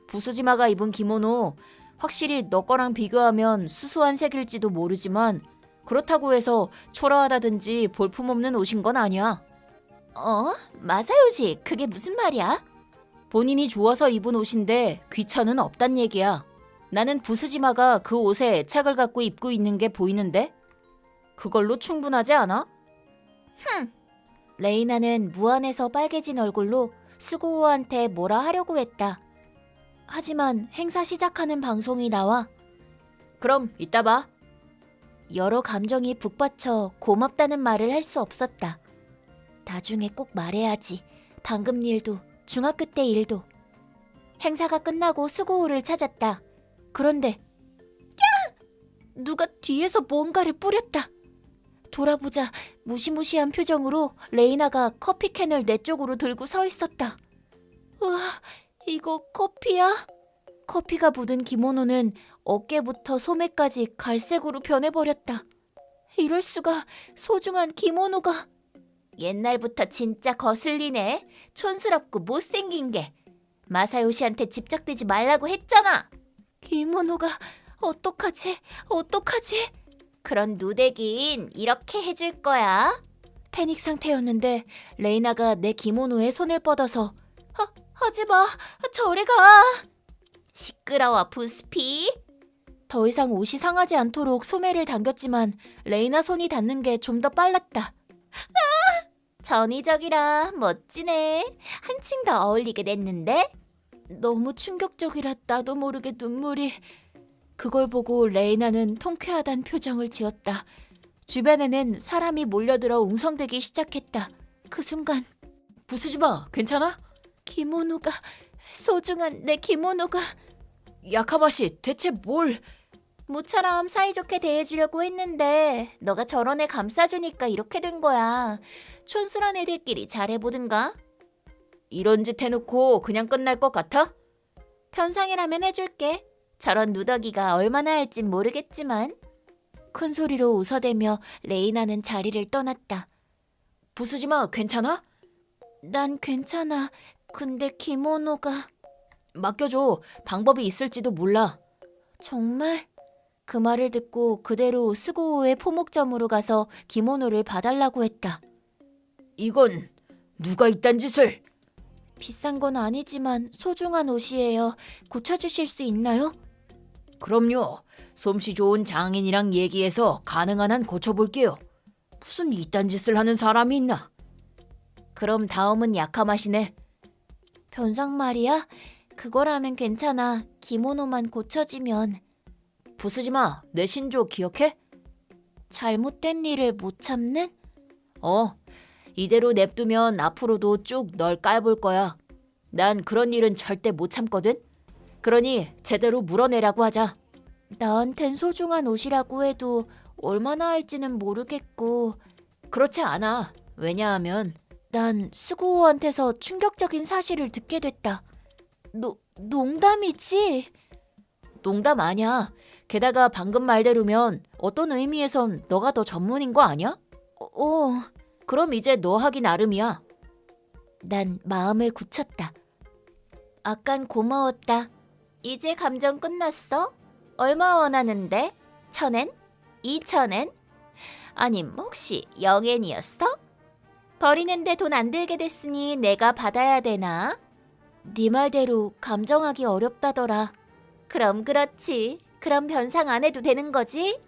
부수지마가 입은 기모노 확실히 너 거랑 비교하면 수수한 색일지도 모르지만 그렇다고 해서 초라하다든지 볼품없는 옷인 건 아니야. 마사요시, 그게 무슨 말이야? 본인이 좋아서 입은 옷인데 귀천은 없단 얘기야. 나는 부수지마가 그 옷에 애착을 갖고 입고 있는 게 보이는데? 그걸로 충분하지 않아? 레이나는 무안해서 빨개진 얼굴로 스고호한테 뭐라 하려고 했다. 하지만 행사 시작하는 방송이 나와. 그럼 이따 봐. 여러 감정이 북받쳐 고맙다는 말을 할 수 없었다. 나중에 꼭 말해야지. 방금 일도, 중학교 때 일도. 행사가 끝나고 스고우를 찾았다. 그런데 누가 뒤에서 뭔가를 뿌렸다. 돌아보자 무시무시한 표정으로 레이나가 커피캔을 내 쪽으로 들고 서 있었다. 우와, 이거 커피야? 커피가 묻은 기모노는 어깨부터 소매까지 갈색으로 변해버렸다. 이럴 수가, 소중한 기모노가. 옛날부터 진짜 거슬리네. 촌스럽고 못생긴 게. 마사요시한테 집적대지 말라고 했잖아. 기모노가 어떡하지? 어떡하지? 그런 누대긴 이렇게 해줄 거야. 패닉 상태였는데 레이나가 내 기모노에 손을 뻗어서 하지마, 저리 가. 시끄러워 부스피. 더 이상 옷이 상하지 않도록 소매를 당겼지만 레이나 손이 닿는 게 좀 더 빨랐다. 전의적이라 멋지네. 한층 더 어울리게 됐는데? 너무 충격적이라 나도 모르게 눈물이. 그걸 보고 레이나는 통쾌하단 표정을 지었다. 주변에는 사람이 몰려들어 웅성대기 시작했다. 그 순간 부수지마, 괜찮아? 기모노가, 소중한 내 기모노가. 야카마시, 대체 뭘... 모처럼 사이좋게 대해주려고 했는데 너가 저런 애 감싸주니까 이렇게 된 거야. 촌스런 애들끼리 잘해보든가. 이런 짓 해놓고 그냥 끝날 것 같아? 편상이라면 해줄게. 저런 누더기가 얼마나 할진 모르겠지만. 큰 소리로 웃어대며 레이나는 자리를 떠났다. 부수지마, 괜찮아? 난 괜찮아. 근데 기모노가... 맡겨줘. 방법이 있을지도 몰라. 정말? 그 말을 듣고 그대로 스고우의 포목점으로 가서 기모노를 봐달라고 했다. 이건 누가 이딴 짓을... 비싼 건 아니지만 소중한 옷이에요. 고쳐주실 수 있나요? 그럼요. 솜씨 좋은 장인이랑 얘기해서 가능한 한 고쳐볼게요. 무슨 이딴 짓을 하는 사람이 있나? 그럼 다음은 야카마시네. 변상 말이야? 그거라면 괜찮아. 기모노만 고쳐지면. 부수지마, 내 신조 기억해? 잘못된 일을 못 참는? 이대로 냅두면 앞으로도 쭉 널 깔볼 거야. 난 그런 일은 절대 못 참거든. 그러니 제대로 물어내라고 하자. 나한텐 소중한 옷이라고 해도 얼마나 할지는 모르겠고. 그렇지 않아. 왜냐하면 난 스고우한테서 충격적인 사실을 듣게 됐다. 농담이지? 농담 아니야. 게다가 방금 말대로면 어떤 의미에선 너가 더 전문인 거 아니야? 그럼 이제 너 하기 나름이야. 난 마음을 굳혔다. 아깐 고마웠다. 이제 감정 끝났어? 얼마 원하는데? 1,000엔? 2,000엔? 아님 혹시 0엔이었어? 버리는데 돈 안 들게 됐으니 내가 받아야 되나? 네 말대로 감정하기 어렵다더라. 그럼 그렇지. 그럼 변상 안 해도 되는 거지?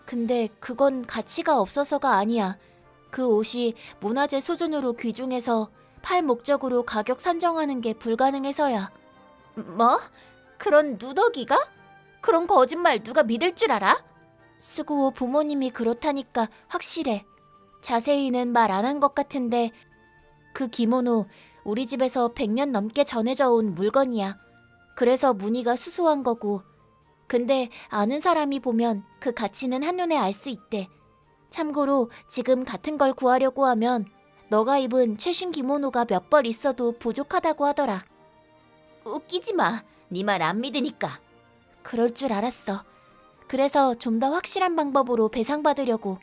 근데 그건 가치가 없어서가 아니야. 그 옷이 문화재 수준으로 귀중해서 팔 목적으로 가격 산정하는 게 불가능해서야. 뭐? 그런 누더기가? 그런 거짓말 누가 믿을 줄 알아? 스구오 부모님이 그렇다니까 확실해. 자세히는 말 안 한 것 같은데 그 기모노 우리 집에서 100년 넘게 전해져 온 물건이야. 그래서 무늬가 수수한 거고. 근데 아는 사람이 보면 그 가치는 한눈에 알 수 있대. 참고로 지금 같은 걸 구하려고 하면 너가 입은 최신 기모노가 몇 벌 있어도 부족하다고 하더라. 웃기지 마. 네 말 안 믿으니까. 그럴 줄 알았어. 그래서 좀 더 확실한 방법으로 배상받으려고.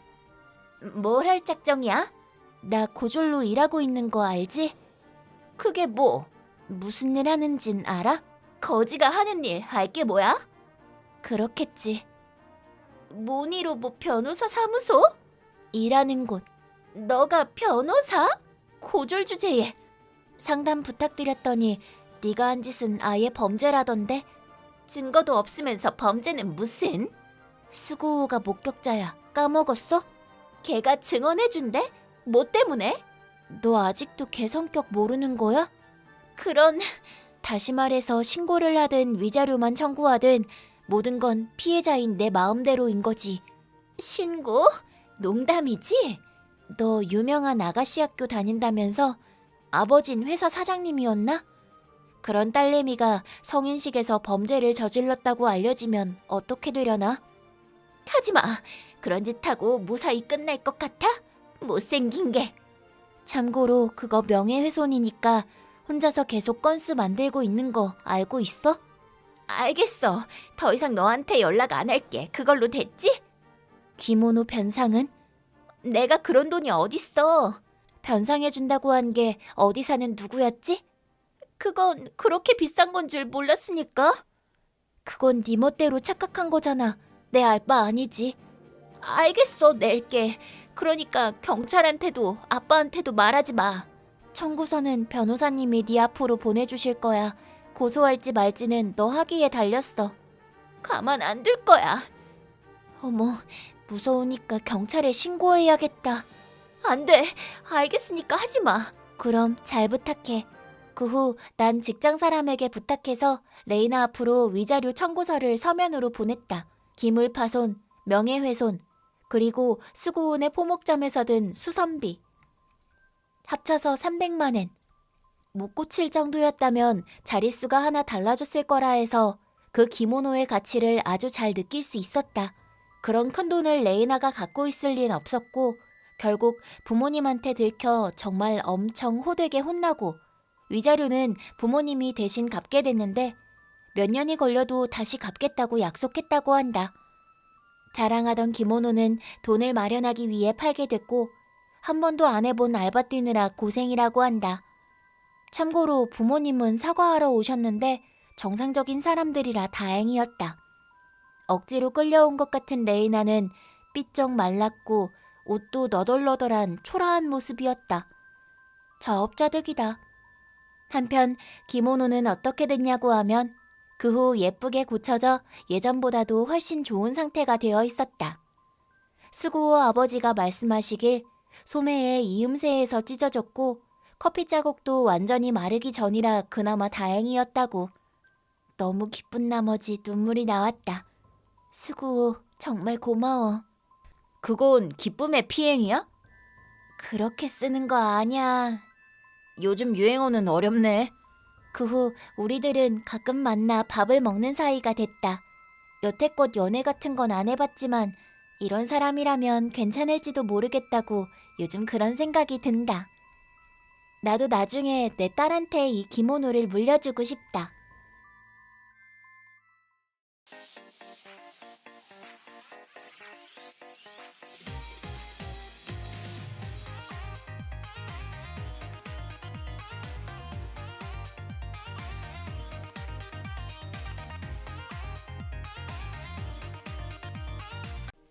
뭘 할 작정이야? 나 고졸로 일하고 있는 거 알지? 그게 뭐? 무슨 일 하는진 알아? 거지가 하는 일 알게 뭐야? 그렇겠지. 모니로 뭐 변호사 사무소? 일하는 곳. 너가 변호사? 고졸 주제에. 상담 부탁드렸더니 네가 한 짓은 아예 범죄라던데. 증거도 없으면서 범죄는 무슨? 스고우가 목격자야. 까먹었어? 걔가 증언해준대? 뭐 때문에? 너 아직도 걔 성격 모르는 거야? 그런... 다시 말해서 신고를 하든 위자료만 청구하든 모든 건 피해자인 내 마음대로인 거지. 신고? 농담이지? 너 유명한 아가씨 학교 다닌다면서? 아버진 회사 사장님이었나? 그런 딸내미가 성인식에서 범죄를 저질렀다고 알려지면 어떻게 되려나? 하지마. 그런 짓 하고 무사히 끝날 것 같아? 못생긴 게. 참고로 그거 명예훼손이니까 혼자서 계속 건수 만들고 있는 거 알고 있어? 알겠어. 더 이상 너한테 연락 안 할게. 그걸로 됐지? 김원호 변상은? 내가 그런 돈이 어딨어. 변상해준다고 한 게 어디 사는 누구였지? 그건 그렇게 비싼 건 줄 몰랐으니까. 그건 네 멋대로 착각한 거잖아. 내 알 바 아니지. 알겠어, 낼게. 그러니까 경찰한테도 아빠한테도 말하지 마. 청구서는 변호사님이 네 앞으로 보내주실 거야. 고소할지 말지는 너 하기에 달렸어. 가만 안 둘 거야. 어머, 무서우니까 경찰에 신고해야겠다. 안 돼. 알겠으니까 하지 마. 그럼 잘 부탁해. 그 후 난 직장 사람에게 부탁해서 레이나 앞으로 위자료 청구서를 서면으로 보냈다. 기물파손, 명예훼손, 그리고 수고운의 포목점에서 든 수선비. 합쳐서 300만 엔. 못 고칠 정도였다면 자릿수가 하나 달라졌을 거라 해서 그 기모노의 가치를 아주 잘 느낄 수 있었다. 그런 큰 돈을 레이나가 갖고 있을 리는 없었고 결국 부모님한테 들켜 정말 엄청 호되게 혼나고 위자료는 부모님이 대신 갚게 됐는데 몇 년이 걸려도 다시 갚겠다고 약속했다고 한다. 자랑하던 기모노는 돈을 마련하기 위해 팔게 됐고 한 번도 안 해본 알바 뛰느라 고생이라고 한다. 참고로 부모님은 사과하러 오셨는데 정상적인 사람들이라 다행이었다. 억지로 끌려온 것 같은 레이나는 삐쩍 말랐고 옷도 너덜너덜한 초라한 모습이었다. 자업자득이다. 한편 기모노는 어떻게 됐냐고 하면 그 후 예쁘게 고쳐져 예전보다도 훨씬 좋은 상태가 되어 있었다. 스구오 아버지가 말씀하시길 소매에 이음새에서 찢어졌고 커피 자국도 완전히 마르기 전이라 그나마 다행이었다고. 너무 기쁜 나머지 눈물이 나왔다. 스구오 정말 고마워. 그건 기쁨의 피행이야? 그렇게 쓰는 거 아냐. 요즘 유행어는 어렵네. 그 후 우리들은 가끔 만나 밥을 먹는 사이가 됐다. 여태껏 연애 같은 건 안 해봤지만 이런 사람이라면 괜찮을지도 모르겠다고 요즘 그런 생각이 든다. 나도 나중에 내 딸한테 이 기모노를 물려주고 싶다.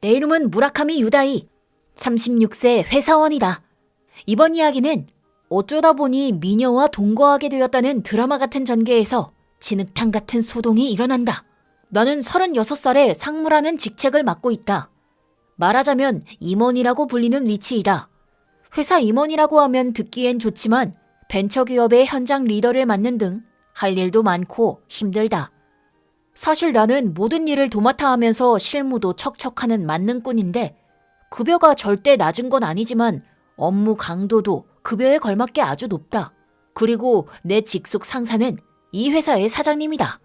내 이름은 무라카미 유다이. 36세 회사원이다. 이번 이야기는 어쩌다 보니 미녀와 동거하게 되었다는 드라마 같은 전개에서 진흙탕 같은 소동이 일어난다. 나는 36살에 상무라는 직책을 맡고 있다. 말하자면 임원이라고 불리는 위치이다. 회사 임원이라고 하면 듣기엔 좋지만 벤처기업의 현장 리더를 맡는 등 할 일도 많고 힘들다. 사실 나는 모든 일을 도맡아 하면서 실무도 척척하는 만능꾼인데 급여가 절대 낮은 건 아니지만 업무 강도도 급여에 걸맞게 아주 높다. 그리고 내 직속 상사는 이 회사의 사장님이다.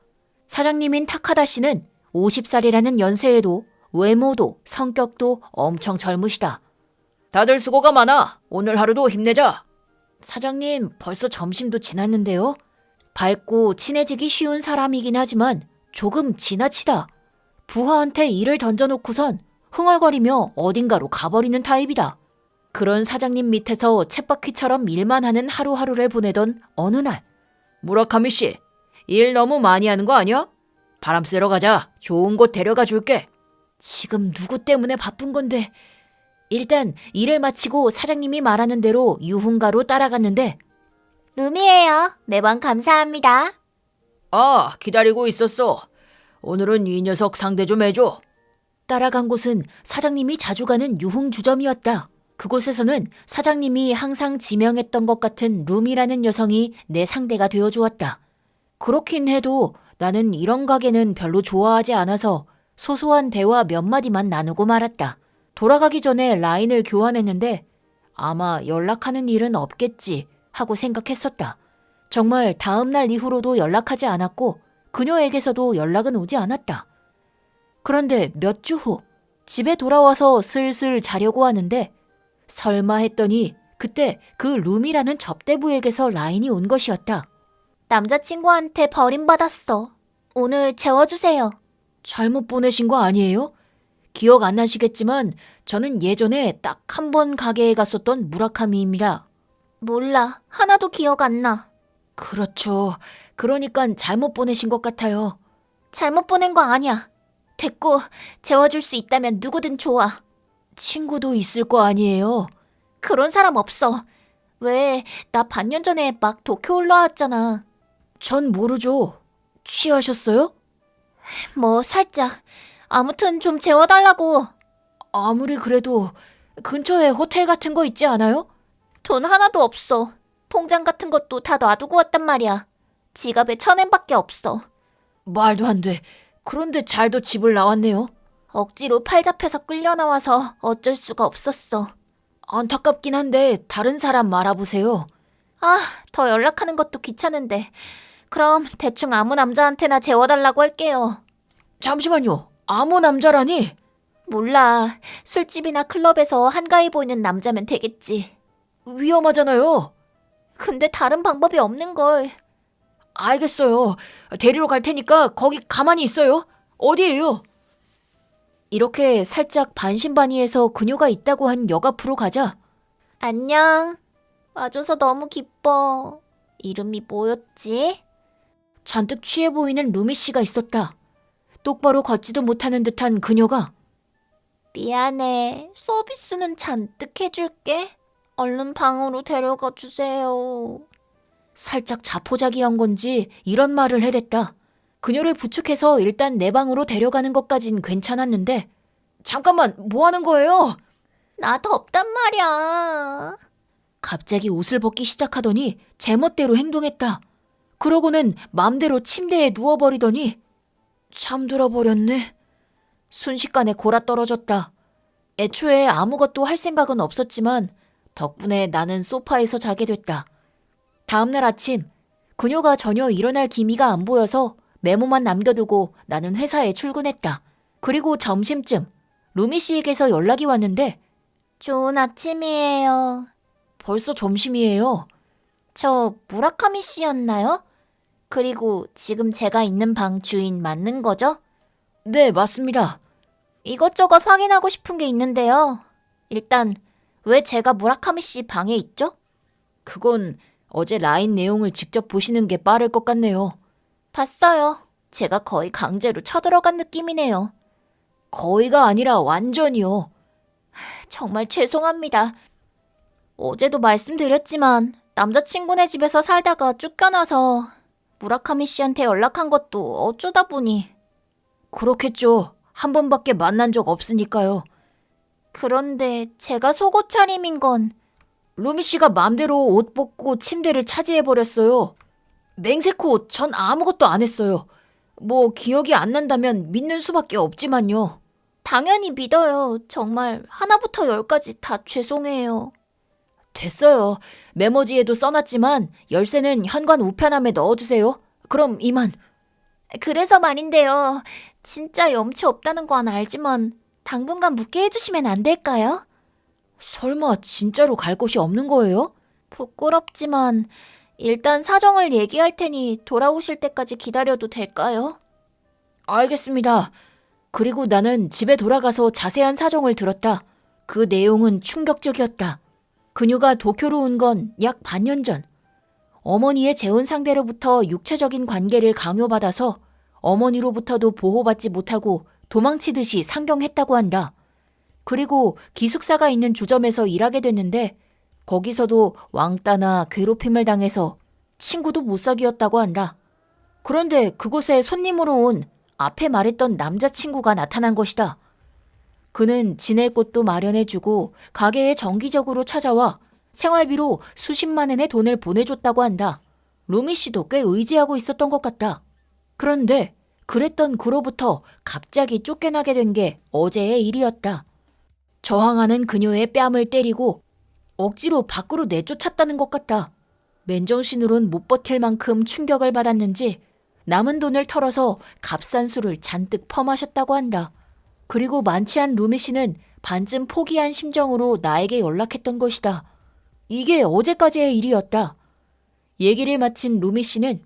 사장님인 타카다 씨는 50살이라는 연세에도 외모도 성격도 엄청 젊으시다. 다들 수고가 많아. 오늘 하루도 힘내자. 사장님, 벌써 점심도 지났는데요. 밝고 친해지기 쉬운 사람이긴 하지만 조금 지나치다. 부하한테 일을 던져놓고선 흥얼거리며 어딘가로 가버리는 타입이다. 그런 사장님 밑에서 쳇바퀴처럼 일만 하는 하루하루를 보내던 어느 날, 무라카미 씨, 일 너무 많이 하는 거 아니야? 바람 쐬러 가자. 좋은 곳 데려가 줄게. 지금 누구 때문에 바쁜 건데. 일단 일을 마치고 사장님이 말하는 대로 유흥가로 따라갔는데 룸이에요. 매번 감사합니다. 아, 기다리고 있었어. 오늘은 이 녀석 상대 좀 해줘. 따라간 곳은 사장님이 자주 가는 유흥주점이었다. 그곳에서는 사장님이 항상 지명했던 것 같은 룸이라는 여성이 내 상대가 되어주었다. 그렇긴 해도 나는 이런 가게는 별로 좋아하지 않아서 소소한 대화 몇 마디만 나누고 말았다. 돌아가기 전에 라인을 교환했는데 아마 연락하는 일은 없겠지 하고 생각했었다. 정말 다음 날 이후로도 연락하지 않았고 그녀에게서도 연락은 오지 않았다. 그런데 몇 주 후 집에 돌아와서 슬슬 자려고 하는데 설마 했더니 그때 그 룸이라는 접대부에게서 라인이 온 것이었다. 남자친구한테 버림받았어. 오늘 재워주세요. 잘못 보내신 거 아니에요? 기억 안 나시겠지만 저는 예전에 딱 한 번 가게에 갔었던 무라카미입니다. 몰라. 하나도 기억 안 나. 그렇죠. 그러니까 잘못 보내신 것 같아요. 잘못 보낸 거 아니야. 됐고, 재워줄 수 있다면 누구든 좋아. 친구도 있을 거 아니에요. 그런 사람 없어. 왜, 나 반년 전에 막 도쿄 올라왔잖아. 전 모르죠. 취하셨어요? 뭐, 살짝. 아무튼 좀 재워달라고. 아무리 그래도 근처에 호텔 같은 거 있지 않아요? 돈 하나도 없어. 통장 같은 것도 다 놔두고 왔단 말이야. 지갑에 1,000엔밖에 없어. 말도 안 돼. 그런데 잘도 집을 나왔네요. 억지로 팔 잡혀서 끌려 나와서 어쩔 수가 없었어. 안타깝긴 한데 다른 사람 알아보세요. 아, 더 연락하는 것도 귀찮은데. 그럼 대충 아무 남자한테나 재워달라고 할게요. 잠시만요. 아무 남자라니? 몰라. 술집이나 클럽에서 한가해 보이는 남자면 되겠지. 위험하잖아요. 근데 다른 방법이 없는걸. 알겠어요. 데리러 갈 테니까 거기 가만히 있어요. 어디예요? 이렇게 살짝 반신반의해서 그녀가 있다고 한 역 앞으로 가자. 안녕. 와줘서 너무 기뻐. 이름이 뭐였지? 잔뜩 취해 보이는 루미 씨가 있었다. 똑바로 걷지도 못하는 듯한 그녀가 미안해. 서비스는 잔뜩 해줄게. 얼른 방으로 데려가 주세요. 살짝 자포자기한 건지 이런 말을 해댔다. 그녀를 부축해서 일단 내 방으로 데려가는 것까진 괜찮았는데 잠깐만, 뭐 하는 거예요? 나 덥단 말이야. 갑자기 옷을 벗기 시작하더니 제멋대로 행동했다. 그러고는 맘대로 침대에 누워버리더니 잠들어 버렸네. 순식간에 골아떨어졌다. 애초에 아무것도 할 생각은 없었지만 덕분에 나는 소파에서 자게 됐다. 다음날 아침, 그녀가 전혀 일어날 기미가 안 보여서 메모만 남겨두고 나는 회사에 출근했다. 그리고 점심쯤 루미 씨에게서 연락이 왔는데 좋은 아침이에요. 벌써 점심이에요. 저 무라카미 씨였나요? 그리고 지금 제가 있는 방 주인 맞는 거죠? 네, 맞습니다. 이것저것 확인하고 싶은 게 있는데요. 일단 왜 제가 무라카미 씨 방에 있죠? 그건 어제 라인 내용을 직접 보시는 게 빠를 것 같네요. 봤어요. 제가 거의 강제로 쳐들어간 느낌이네요. 거의가 아니라 완전히요. 정말 죄송합니다. 어제도 말씀드렸지만 남자친구네 집에서 살다가 쫓겨나서 무라카미 씨한테 연락한 것도 어쩌다 보니. 그렇겠죠. 한 번밖에 만난 적 없으니까요. 그런데 제가 속옷 차림인 건 루미 씨가 맘대로 옷 벗고 침대를 차지해버렸어요. 맹세코 전 아무것도 안 했어요. 뭐 기억이 안 난다면 믿는 수밖에 없지만요. 당연히 믿어요. 정말 하나부터 열까지 다 죄송해요. 됐어요. 메모지에도 써놨지만 열쇠는 현관 우편함에 넣어주세요. 그럼 이만. 그래서 말인데요. 진짜 염치 없다는 건 알지만 당분간 묵게 해주시면 안 될까요? 설마 진짜로 갈 곳이 없는 거예요? 부끄럽지만 일단 사정을 얘기할 테니 돌아오실 때까지 기다려도 될까요? 알겠습니다. 그리고 나는 집에 돌아가서 자세한 사정을 들었다. 그 내용은 충격적이었다. 그녀가 도쿄로 온 건 약 반년 전. 어머니의 재혼 상대로부터 육체적인 관계를 강요받아서 어머니로부터도 보호받지 못하고 도망치듯이 상경했다고 한다. 그리고 기숙사가 있는 주점에서 일하게 됐는데 거기서도 왕따나 괴롭힘을 당해서 친구도 못 사귀었다고 한다. 그런데 그곳에 손님으로 온 앞에 말했던 남자친구가 나타난 것이다. 그는 지낼 곳도 마련해주고 가게에 정기적으로 찾아와 생활비로 수십만 엔의 돈을 보내줬다고 한다. 루미 씨도 꽤 의지하고 있었던 것 같다. 그런데 그랬던 그로부터 갑자기 쫓겨나게 된 게 어제의 일이었다. 저항하는 그녀의 뺨을 때리고 억지로 밖으로 내쫓았다는 것 같다. 맨정신으론 못 버틸 만큼 충격을 받았는지 남은 돈을 털어서 값싼 술을 잔뜩 퍼마셨다고 한다. 그리고 만취한 루미 씨는 반쯤 포기한 심정으로 나에게 연락했던 것이다. 이게 어제까지의 일이었다. 얘기를 마친 루미 씨는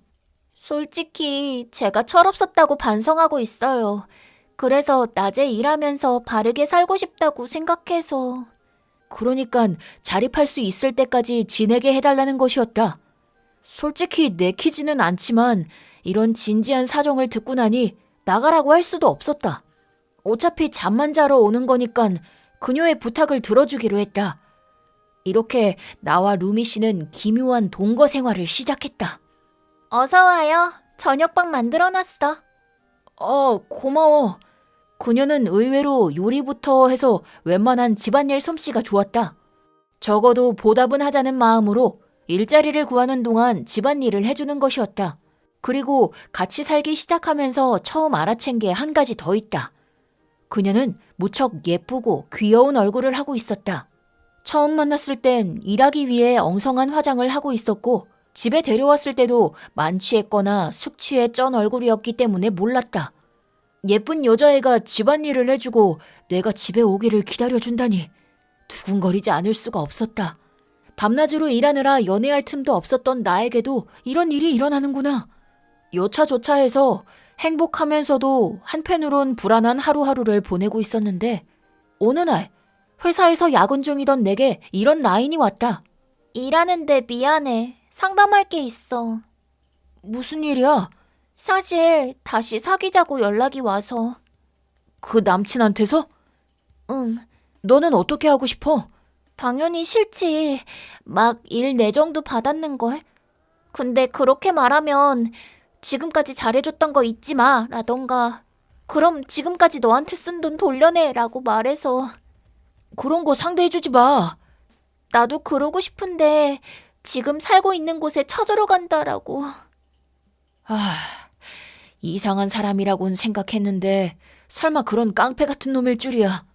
솔직히 제가 철없었다고 반성하고 있어요. 그래서 낮에 일하면서 바르게 살고 싶다고 생각해서. 그러니깐 자립할 수 있을 때까지 지내게 해달라는 것이었다. 솔직히 내키지는 않지만 이런 진지한 사정을 듣고 나니 나가라고 할 수도 없었다. 어차피 잠만 자러 오는 거니깐 그녀의 부탁을 들어주기로 했다. 이렇게 나와 루미 씨는 기묘한 동거 생활을 시작했다. 어서 와요. 저녁밥 만들어놨어. 고마워. 그녀는 의외로 요리부터 해서 웬만한 집안일 솜씨가 좋았다. 적어도 보답은 하자는 마음으로 일자리를 구하는 동안 집안일을 해주는 것이었다. 그리고 같이 살기 시작하면서 처음 알아챈 게 한 가지 더 있다. 그녀는 무척 예쁘고 귀여운 얼굴을 하고 있었다. 처음 만났을 땐 일하기 위해 엉성한 화장을 하고 있었고 집에 데려왔을 때도 만취했거나 숙취에 쩐 얼굴이었기 때문에 몰랐다. 예쁜 여자애가 집안일을 해주고 내가 집에 오기를 기다려준다니 두근거리지 않을 수가 없었다. 밤낮으로 일하느라 연애할 틈도 없었던 나에게도 이런 일이 일어나는구나. 여차저차해서 행복하면서도 한편으론 불안한 하루하루를 보내고 있었는데 어느 날 회사에서 야근 중이던 내게 이런 라인이 왔다. 일하는데 미안해. 상담할 게 있어. 무슨 일이야? 사실 다시 사귀자고 연락이 와서. 그 남친한테서? 응. 너는 어떻게 하고 싶어? 당연히 싫지. 막 일 내정도 받았는걸. 근데 그렇게 말하면 지금까지 잘해줬던 거 잊지 마 라던가 그럼 지금까지 너한테 쓴 돈 돌려내 라고 말해서. 그런 거 상대해주지 마. 나도 그러고 싶은데 지금 살고 있는 곳에 쳐들어간다라고. 이상한 사람이라고는 생각했는데 설마 그런 깡패 같은 놈일 줄이야.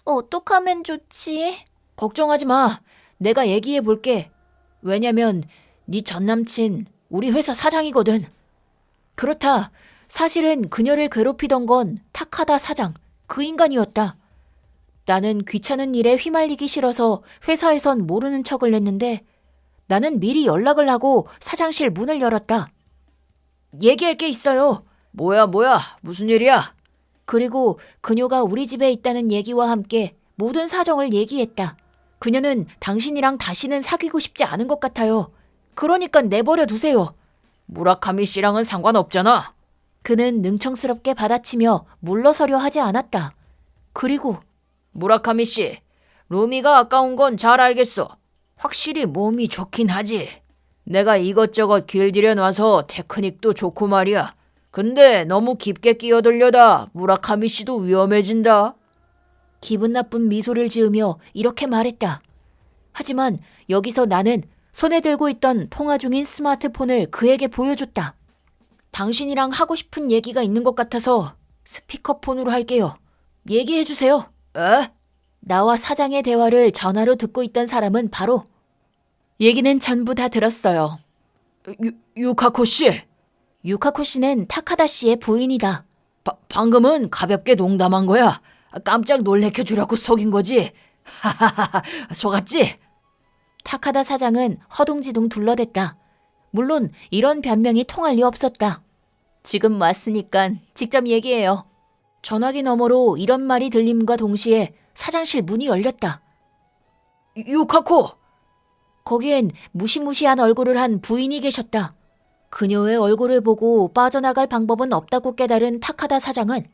어떡하면 좋지? 걱정하지 마. 내가 얘기해 볼게. 왜냐면 네 전남친 우리 회사 사장이거든. 그렇다. 사실은 그녀를 괴롭히던 건 타카다 사장, 그 인간이었다. 나는 귀찮은 일에 휘말리기 싫어서 회사에선 모르는 척을 했는데 나는 미리 연락을 하고 사장실 문을 열었다. 얘기할 게 있어요. 뭐야, 무슨 일이야? 그리고 그녀가 우리 집에 있다는 얘기와 함께 모든 사정을 얘기했다. 그녀는 당신이랑 다시는 사귀고 싶지 않은 것 같아요. 그러니까 내버려 두세요. 무라카미 씨랑은 상관없잖아. 그는 능청스럽게 받아치며 물러서려 하지 않았다. 그리고 무라카미 씨, 루미가 아까운 건 잘 알겠어. 확실히 몸이 좋긴 하지. 내가 이것저것 길들여 놔서 테크닉도 좋고 말이야. 근데 너무 깊게 끼어들려다 무라카미 씨도 위험해진다. 기분 나쁜 미소를 지으며 이렇게 말했다. 하지만 여기서 나는 손에 들고 있던 통화 중인 스마트폰을 그에게 보여줬다. 당신이랑 하고 싶은 얘기가 있는 것 같아서 스피커폰으로 할게요. 얘기해주세요. 에? 나와 사장의 대화를 전화로 듣고 있던 사람은 바로 얘기는 전부 다 들었어요. 유카코 씨. 유카코 씨는 타카다 씨의 부인이다. 방금은 가볍게 농담한 거야. 깜짝 놀래켜 주려고 속인 거지. 하하하, 속았지? 타카다 사장은 허둥지둥 둘러댔다. 물론 이런 변명이 통할 리 없었다. 지금 왔으니까 직접 얘기해요. 전화기 너머로 이런 말이 들림과 동시에 사장실 문이 열렸다. 유카코! 거기엔 무시무시한 얼굴을 한 부인이 계셨다. 그녀의 얼굴을 보고 빠져나갈 방법은 없다고 깨달은 타카다 사장은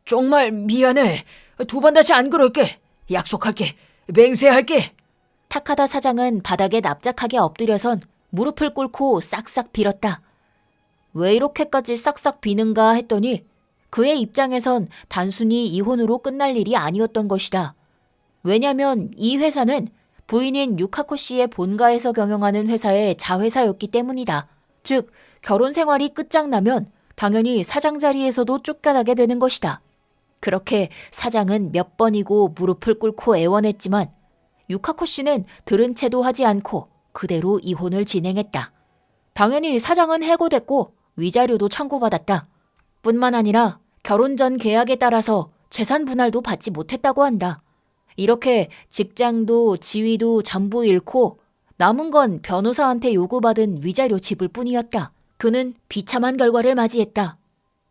정말 미안해. 두 번 다시 안 그럴게. 약속할게. 맹세할게. 타카다 사장은 바닥에 납작하게 엎드려선 무릎을 꿇고 싹싹 빌었다. 왜 이렇게까지 싹싹 비는가 했더니 그의 입장에선 단순히 이혼으로 끝날 일이 아니었던 것이다. 왜냐면 이 회사는 부인인 유카코 씨의 본가에서 경영하는 회사의 자회사였기 때문이다. 즉, 결혼 생활이 끝장나면 당연히 사장 자리에서도 쫓겨나게 되는 것이다. 그렇게 사장은 몇 번이고 무릎을 꿇고 애원했지만 유카코 씨는 들은 채도 하지 않고 그대로 이혼을 진행했다. 당연히 사장은 해고됐고 위자료도 청구받았다. 뿐만 아니라 결혼 전 계약에 따라서 재산 분할도 받지 못했다고 한다. 이렇게 직장도 지위도 전부 잃고 남은 건 변호사한테 요구받은 위자료 지불 뿐이었다. 그는 비참한 결과를 맞이했다.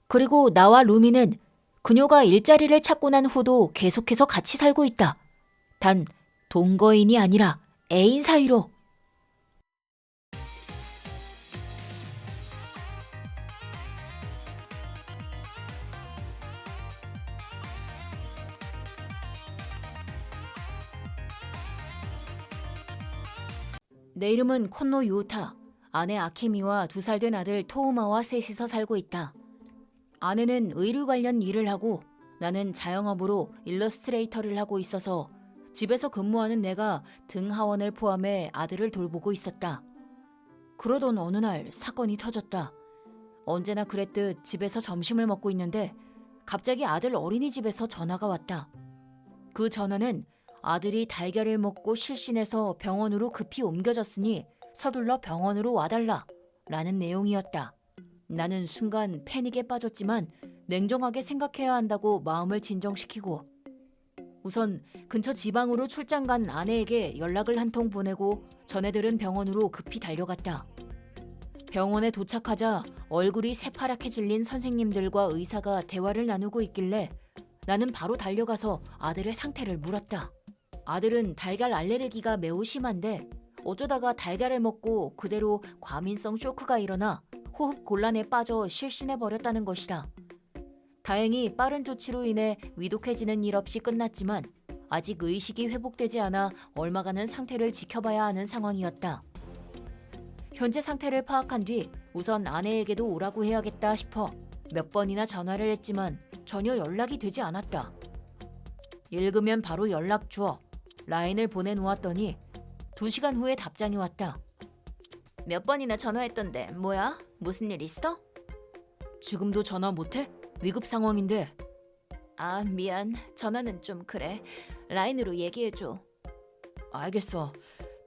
그리고 나와 루미는 그녀가 일자리를 찾고 난 후도 계속해서 같이 살고 있다. 단 동거인이 아니라 애인 사이로. 내 이름은 콘노 유타. 아내 아케미와 2살 된 아들 토우마와 셋이서 살고 있다. 아내는 의류 관련 일을 하고 나는 자영업으로 일러스트레이터를 하고 있어서 집에서 근무하는 내가 등하원을 포함해 아들을 돌보고 있었다. 그러던 어느 날 사건이 터졌다. 언제나 그랬듯 집에서 점심을 먹고 있는데 갑자기 아들 어린이집에서 전화가 왔다. 그 전화는 아들이 달걀을 먹고 실신해서 병원으로 급히 옮겨졌으니 서둘러 병원으로 와달라 라는 내용이었다. 나는 순간 패닉에 빠졌지만 냉정하게 생각해야 한다고 마음을 진정시키고 우선 근처 지방으로 출장 간 아내에게 연락을 한 통 보내고 전해들은 병원으로 급히 달려갔다. 병원에 도착하자 얼굴이 새파랗게 질린 선생님들과 의사가 대화를 나누고 있길래 나는 바로 달려가서 아들의 상태를 물었다. 아들은 달걀 알레르기가 매우 심한데 어쩌다가 달걀을 먹고 그대로 과민성 쇼크가 일어나 호흡 곤란에 빠져 실신해버렸다는 것이다. 다행히 빠른 조치로 인해 위독해지는 일 없이 끝났지만 아직 의식이 회복되지 않아 얼마간은 상태를 지켜봐야 하는 상황이었다. 현재 상태를 파악한 뒤 우선 아내에게도 오라고 해야겠다 싶어 몇 번이나 전화를 했지만 전혀 연락이 되지 않았다. 읽으면 바로 연락 줘. 라인을 보내놓았더니 2시간 후에 답장이 왔다. 몇 번이나 전화했던데 뭐야? 무슨 일 있어? 지금도 전화 못해? 위급 상황인데. 아 미안. 전화는 좀 그래. 라인으로 얘기해줘. 알겠어.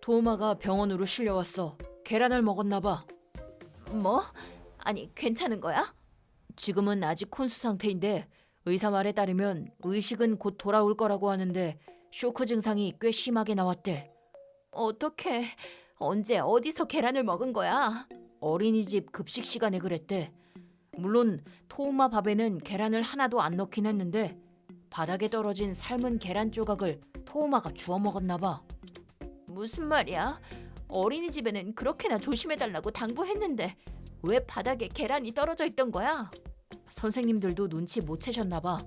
도우마가 병원으로 실려왔어. 계란을 먹었나 봐. 뭐? 아니 괜찮은 거야? 지금은 아직 혼수 상태인데 의사 말에 따르면 의식은 곧 돌아올 거라고 하는데 쇼크 증상이 꽤 심하게 나왔대. 어떻게? 언제 어디서 계란을 먹은 거야? 어린이집 급식 시간에 그랬대. 물론 토우마 밥에는 계란을 하나도 안 넣긴 했는데 바닥에 떨어진 삶은 계란 조각을 토우마가 주워 먹었나 봐. 무슨 말이야? 어린이집에는 그렇게나 조심해달라고 당부했는데 왜 바닥에 계란이 떨어져 있던 거야? 선생님들도 눈치 못 채셨나 봐.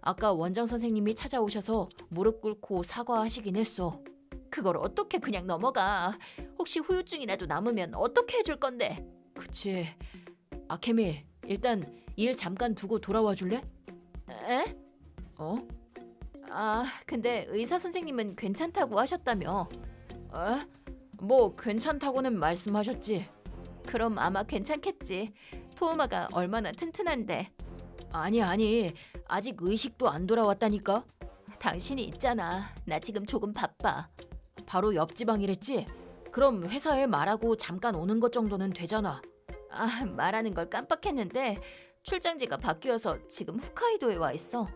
아까 원장 선생님이 찾아오셔서 무릎 꿇고 사과하시긴 했어. 그걸 어떻게 그냥 넘어가? 혹시 후유증이라도 남으면 어떻게 해줄 건데? 그치. 아케미, 일단 일 잠깐 두고 돌아와 줄래? 에? 어? 아, 근데 의사 선생님은 괜찮다고 하셨다며. 에? 뭐 괜찮다고는 말씀하셨지. 그럼 아마 괜찮겠지. 토우마가 얼마나 튼튼한데. 아니 아직 의식도 안 돌아왔다니까. 당신이 있잖아. 나 지금 조금 바빠. 바로 옆 지방이랬지? 그럼 회사에 말하고 잠깐 오는 것 정도는 되잖아. 아 말하는 걸 깜빡했는데 출장지가 바뀌어서 지금 홋카이도에 와 있어.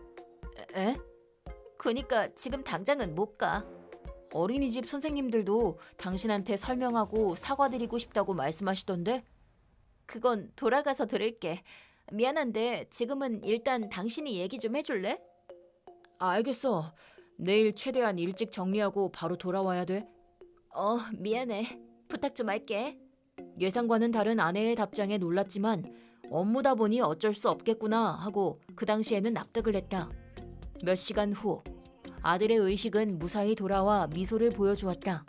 에? 그니까 지금 당장은 못 가. 어린이집 선생님들도 당신한테 설명하고 사과드리고 싶다고 말씀하시던데? 그건 돌아가서 들을게. 미안한데 지금은 일단 당신이 얘기 좀 해줄래? 알겠어. 내일 최대한 일찍 정리하고 바로 돌아와야 돼. 미안해. 부탁 좀 할게. 예상과는 다른 아내의 답장에 놀랐지만 업무다 보니 어쩔 수 없겠구나 하고 그 당시에는 납득을 했다. 몇 시간 후 아들의 의식은 무사히 돌아와 미소를 보여주었다.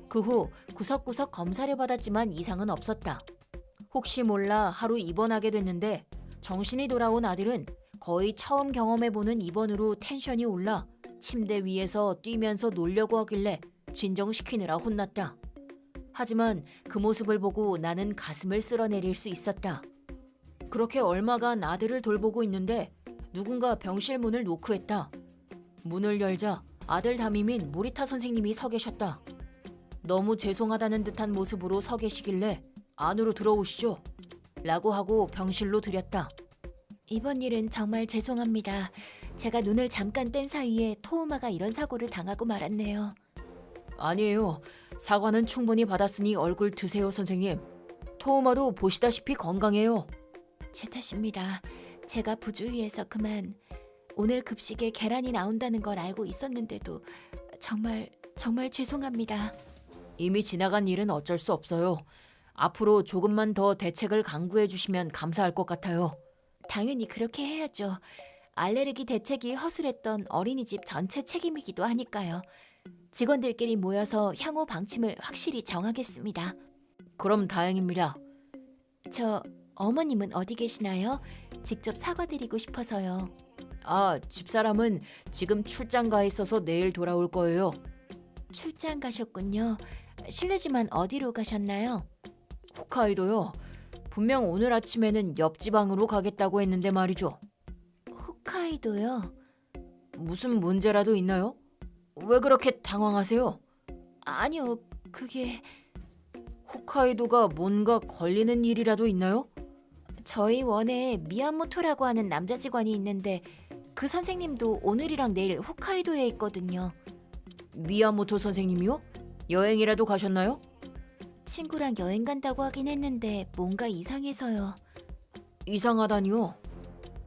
그 후 구석구석 검사를 받았지만 이상은 없었다. 혹시 몰라 하루 입원하게 됐는데 정신이 돌아온 아들은 거의 처음 경험해보는 입원으로 텐션이 올라 침대 위에서 뛰면서 놀려고 하길래 진정시키느라 혼났다. 하지만 그 모습을 보고 나는 가슴을 쓸어내릴 수 있었다. 그렇게 얼마간 아들을 돌보고 있는데 누군가 병실 문을 노크했다. 문을 열자 아들 담임인 모리타 선생님이 서 계셨다. 너무 죄송하다는 듯한 모습으로 서 계시길래 안으로 들어오시죠 라고 하고 병실로 들였다. 이번 일은 정말 죄송합니다. 제가 눈을 잠깐 뗀 사이에 토우마가 이런 사고를 당하고 말았네요. 아니에요. 사과는 충분히 받았으니 얼굴 드세요, 선생님. 토우마도 보시다시피 건강해요. 제 탓입니다. 제가 부주의해서 그만. 오늘 급식에 계란이 나온다는 걸 알고 있었는데도 정말 죄송합니다. 이미 지나간 일은 어쩔 수 없어요. 앞으로 조금만 더 대책을 강구해 주시면 감사할 것 같아요. 당연히 그렇게 해야죠. 알레르기 대책이 허술했던 어린이집 전체 책임이기도 하니까요. 직원들끼리 모여서 향후 방침을 확실히 정하겠습니다. 그럼 다행입니다. 저 어머님은 어디 계시나요? 직접 사과드리고 싶어서요. 아, 집사람은 지금 출장 가 있어서 내일 돌아올 거예요. 출장 가셨군요. 실례지만 어디로 가셨나요? 홋카이도요. 분명 오늘 아침에는 옆 지방으로 가겠다고 했는데 말이죠. 홋카이도요? 무슨 문제라도 있나요? 왜 그렇게 당황하세요? 아니요, 그게 홋카이도가 뭔가 걸리는 일이라도 있나요? 저희 원에 미야모토라고 하는 남자 직원이 있는데 그 선생님도 오늘이랑 내일 홋카이도에 있거든요. 미야모토 선생님이요? 여행이라도 가셨나요? 친구랑 여행 간다고 하긴 했는데 뭔가 이상해서요. 이상하다니요.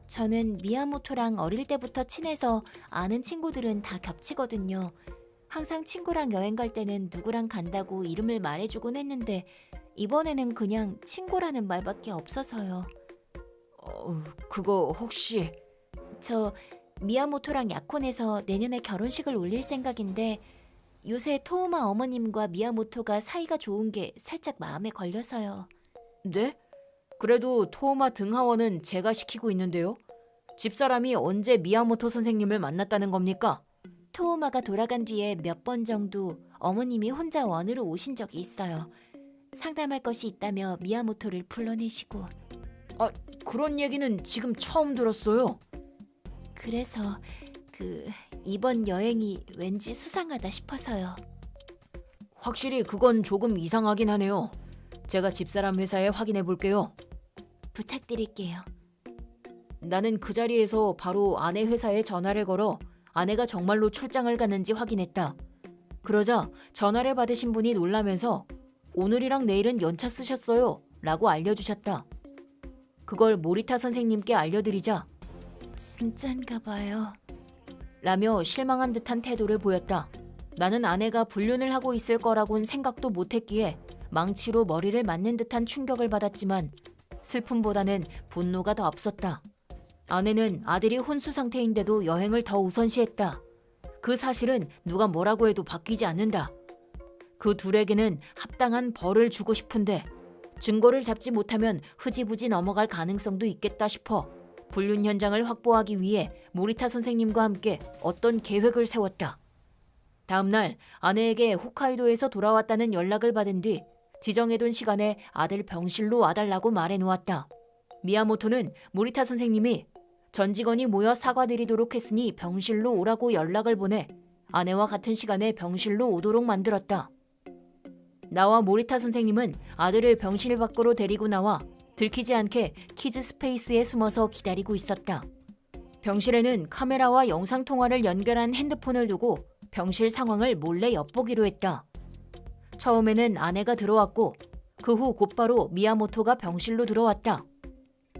저는 미야모토랑 어릴 때부터 친해서 아는 친구들은 다 겹치거든요. 항상 친구랑 여행 갈 때는 누구랑 간다고 이름을 말해주곤 했는데 이번에는 그냥 친구라는 말밖에 없어서요. 그거 혹시 저 미야모토랑 약혼해서 내년에 결혼식을 올릴 생각인데 요새 토우마 어머님과 미야모토가 사이가 좋은 게 살짝 마음에 걸려서요. 네? 그래도 토우마 등하원은 제가 시키고 있는데요. 집사람이 언제 미야모토 선생님을 만났다는 겁니까? 토우마가 돌아간 뒤에 몇 번 정도 어머님이 혼자 원으로 오신 적이 있어요. 상담할 것이 있다며 미야모토를 불러내시고. 그런 얘기는 지금 처음 들었어요. 그래서 이번 여행이 왠지 수상하다 싶어서요. 확실히 그건 조금 이상하긴 하네요. 제가 집사람 회사에 확인해 볼게요. 부탁드릴게요. 나는 그 자리에서 바로 아내 회사에 전화를 걸어 아내가 정말로 출장을 갔는지 확인했다. 그러자 전화를 받으신 분이 놀라면서 오늘이랑 내일은 연차 쓰셨어요 라고 알려주셨다. 그걸 모리타 선생님께 알려드리자 진짠가 봐요. 라며 실망한 듯한 태도를 보였다. 나는 아내가 불륜을 하고 있을 거라곤 생각도 못했기에 망치로 머리를 맞는 듯한 충격을 받았지만 슬픔보다는 분노가 더 앞섰다. 아내는 아들이 혼수 상태인데도 여행을 더 우선시했다. 그 사실은 누가 뭐라고 해도 바뀌지 않는다. 그 둘에게는 합당한 벌을 주고 싶은데 증거를 잡지 못하면 흐지부지 넘어갈 가능성도 있겠다 싶어 불륜 현장을 확보하기 위해 모리타 선생님과 함께 어떤 계획을 세웠다. 다음 날 아내에게 홋카이도에서 돌아왔다는 연락을 받은 뒤 지정해둔 시간에 아들 병실로 와달라고 말해놓았다. 미야모토는 모리타 선생님이 전 직원이 모여 사과드리도록 했으니 병실로 오라고 연락을 보내 아내와 같은 시간에 병실로 오도록 만들었다. 나와 모리타 선생님은 아들을 병실 밖으로 데리고 나와 들키지 않게 키즈 스페이스에 숨어서 기다리고 있었다. 병실에는 카메라와 영상통화를 연결한 핸드폰을 두고 병실 상황을 몰래 엿보기로 했다. 처음에는 아내가 들어왔고 그 후 곧바로 미야모토가 병실로 들어왔다.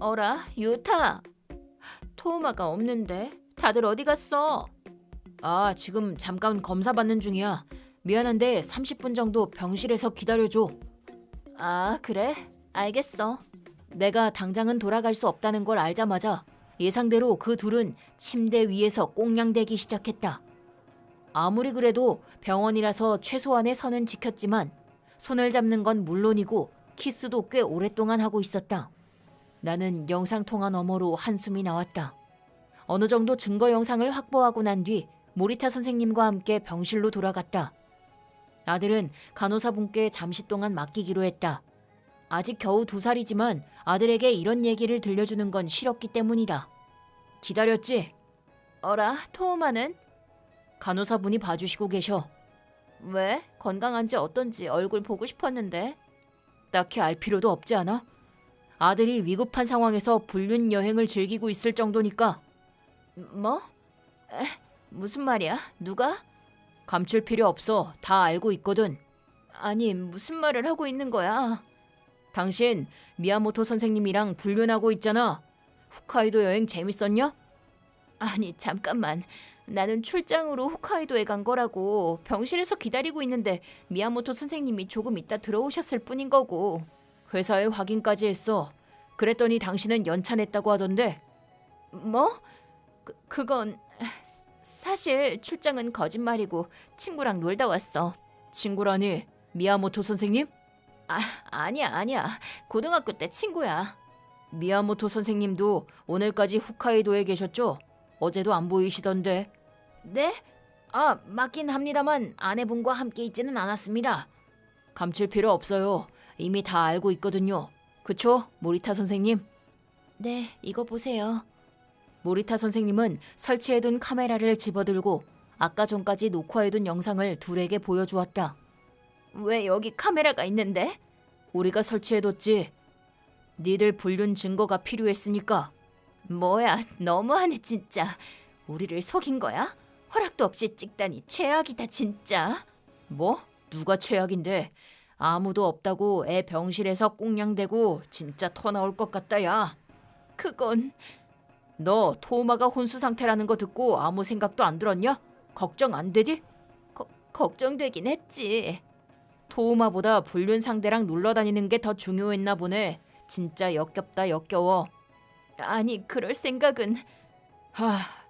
어라, 유타. 토우마가 없는데 다들 어디 갔어? 아, 지금 잠깐 검사 받는 중이야. 미안한데 30분 정도 병실에서 기다려줘. 아, 그래? 알겠어. 내가 당장은 돌아갈 수 없다는 걸 알자마자 예상대로 그 둘은 침대 위에서 꽁냥대기 시작했다. 아무리 그래도 병원이라서 최소한의 선은 지켰지만 손을 잡는 건 물론이고 키스도 꽤 오랫동안 하고 있었다. 나는 영상통화 너머로 한숨이 나왔다. 어느 정도 증거 영상을 확보하고 난 뒤 모리타 선생님과 함께 병실로 돌아갔다. 아들은 간호사분께 잠시 동안 맡기기로 했다. 아직 겨우 2살이지만 아들에게 이런 얘기를 들려주는 건 싫었기 때문이다. 기다렸지? 어라, 토우마는? 간호사분이 봐주시고 계셔. 왜? 건강한지 어떤지 얼굴 보고 싶었는데. 딱히 알 필요도 없지 않아? 아들이 위급한 상황에서 불륜 여행을 즐기고 있을 정도니까. 뭐? 무슨 말이야? 누가? 감출 필요 없어. 다 알고 있거든. 아니, 무슨 말을 하고 있는 거야? 당신 미야모토 선생님이랑 불륜하고 있잖아. 홋카이도 여행 재밌었냐? 아니, 잠깐만. 나는 출장으로 홋카이도에 간 거라고. 병실에서 기다리고 있는데 미야모토 선생님이 조금 있다 들어오셨을 뿐인 거고. 회사에 확인까지 했어. 그랬더니 당신은 연차냈다고 하던데. 뭐? 그건 사실 출장은 거짓말이고 친구랑 놀다 왔어. 친구라니 미야모토 선생님? 아니야. 고등학교 때 친구야. 미야모토 선생님도 오늘까지 홋카이도에 계셨죠? 어제도 안 보이시던데. 네? 맞긴 합니다만 아내분과 함께 있지는 않았습니다. 감출 필요 없어요. 이미 다 알고 있거든요. 그쵸, 모리타 선생님? 네, 이거 보세요. 모리타 선생님은 설치해둔 카메라를 집어들고 아까 전까지 녹화해둔 영상을 둘에게 보여주었다. 왜 여기 카메라가 있는데? 우리가 설치해뒀지. 니들 불륜 증거가 필요했으니까. 뭐야, 너무하네 진짜. 우리를 속인 거야? 허락도 없이 찍다니 최악이다 진짜. 뭐? 누가 최악인데? 아무도 없다고 애 병실에서 꽁냥대고 진짜 토 나올 것 같다 야. 그건 너 토우마가 혼수 상태라는 거 듣고 아무 생각도 안 들었냐? 걱정 안 되지? 걱정되긴 했지. 토우마보다 불륜 상대랑 놀러 다니는 게 더 중요했나 보네. 진짜 역겹다 역겨워. 아니, 그럴 생각은.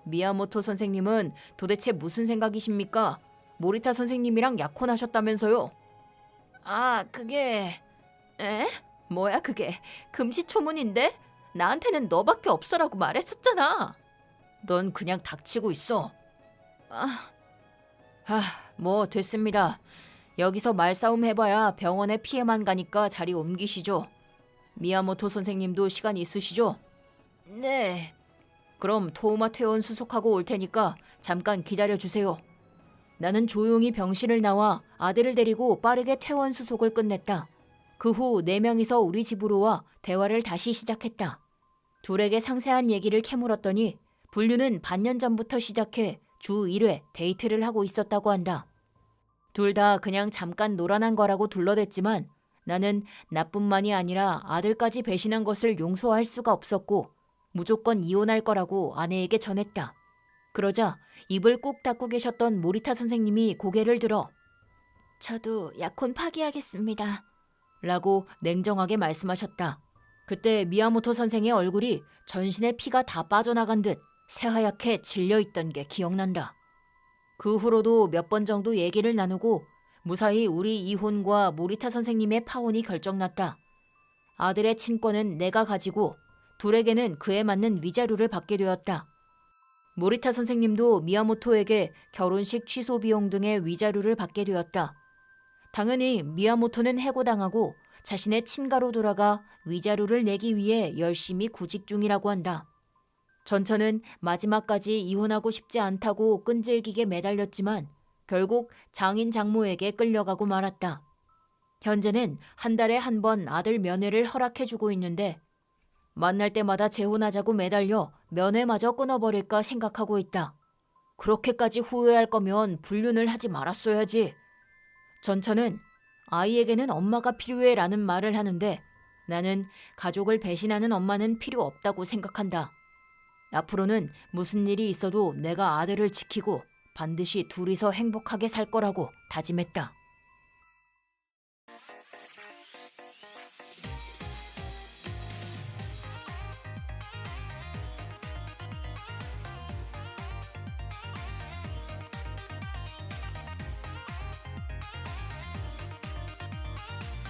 미야모토 선생님은 도대체 무슨 생각이십니까? 모리타 선생님이랑 약혼하셨다면서요? 그게... 에? 뭐야 그게? 금시초문인데? 나한테는 너밖에 없어라고 말했었잖아. 넌 그냥 닥치고 있어. 뭐 됐습니다. 여기서 말싸움 해봐야 병원에 피해만 가니까 자리 옮기시죠. 미야모토 선생님도 시간 있으시죠? 네. 그럼 토우마 퇴원 수속하고 올 테니까 잠깐 기다려주세요. 나는 조용히 병실을 나와 아들을 데리고 빠르게 퇴원 수속을 끝냈다. 그 후 4명이서 우리 집으로 와 대화를 다시 시작했다. 둘에게 상세한 얘기를 캐물었더니 불륜은 반년 전부터 시작해 주 1회 데이트를 하고 있었다고 한다. 둘 다 그냥 잠깐 놀아난 거라고 둘러댔지만 나는 나뿐만이 아니라 아들까지 배신한 것을 용서할 수가 없었고 무조건 이혼할 거라고 아내에게 전했다. 그러자 입을 꾹 닫고 계셨던 모리타 선생님이 고개를 들어 저도 약혼 파기하겠습니다. 라고 냉정하게 말씀하셨다. 그때 미야모토 선생의 얼굴이 전신에 피가 다 빠져나간 듯 새하얗게 질려있던 게 기억난다. 그 후로도 몇 번 정도 얘기를 나누고 무사히 우리 이혼과 모리타 선생님의 파혼이 결정났다. 아들의 친권은 내가 가지고 둘에게는 그에 맞는 위자료를 받게 되었다. 모리타 선생님도 미야모토에게 결혼식 취소 비용 등의 위자료를 받게 되었다. 당연히 미야모토는 해고당하고 자신의 친가로 돌아가 위자료를 내기 위해 열심히 구직 중이라고 한다. 전처는 마지막까지 이혼하고 싶지 않다고 끈질기게 매달렸지만 결국 장인 장모에게 끌려가고 말았다. 현재는 한 달에 한 번 아들 면회를 허락해주고 있는데 만날 때마다 재혼하자고 매달려 면회마저 끊어버릴까 생각하고 있다. 그렇게까지 후회할 거면 불륜을 하지 말았어야지. 전처는 아이에게는 엄마가 필요해라는 말을 하는데 나는 가족을 배신하는 엄마는 필요 없다고 생각한다. 앞으로는 무슨 일이 있어도 내가 아들을 지키고 반드시 둘이서 행복하게 살 거라고 다짐했다.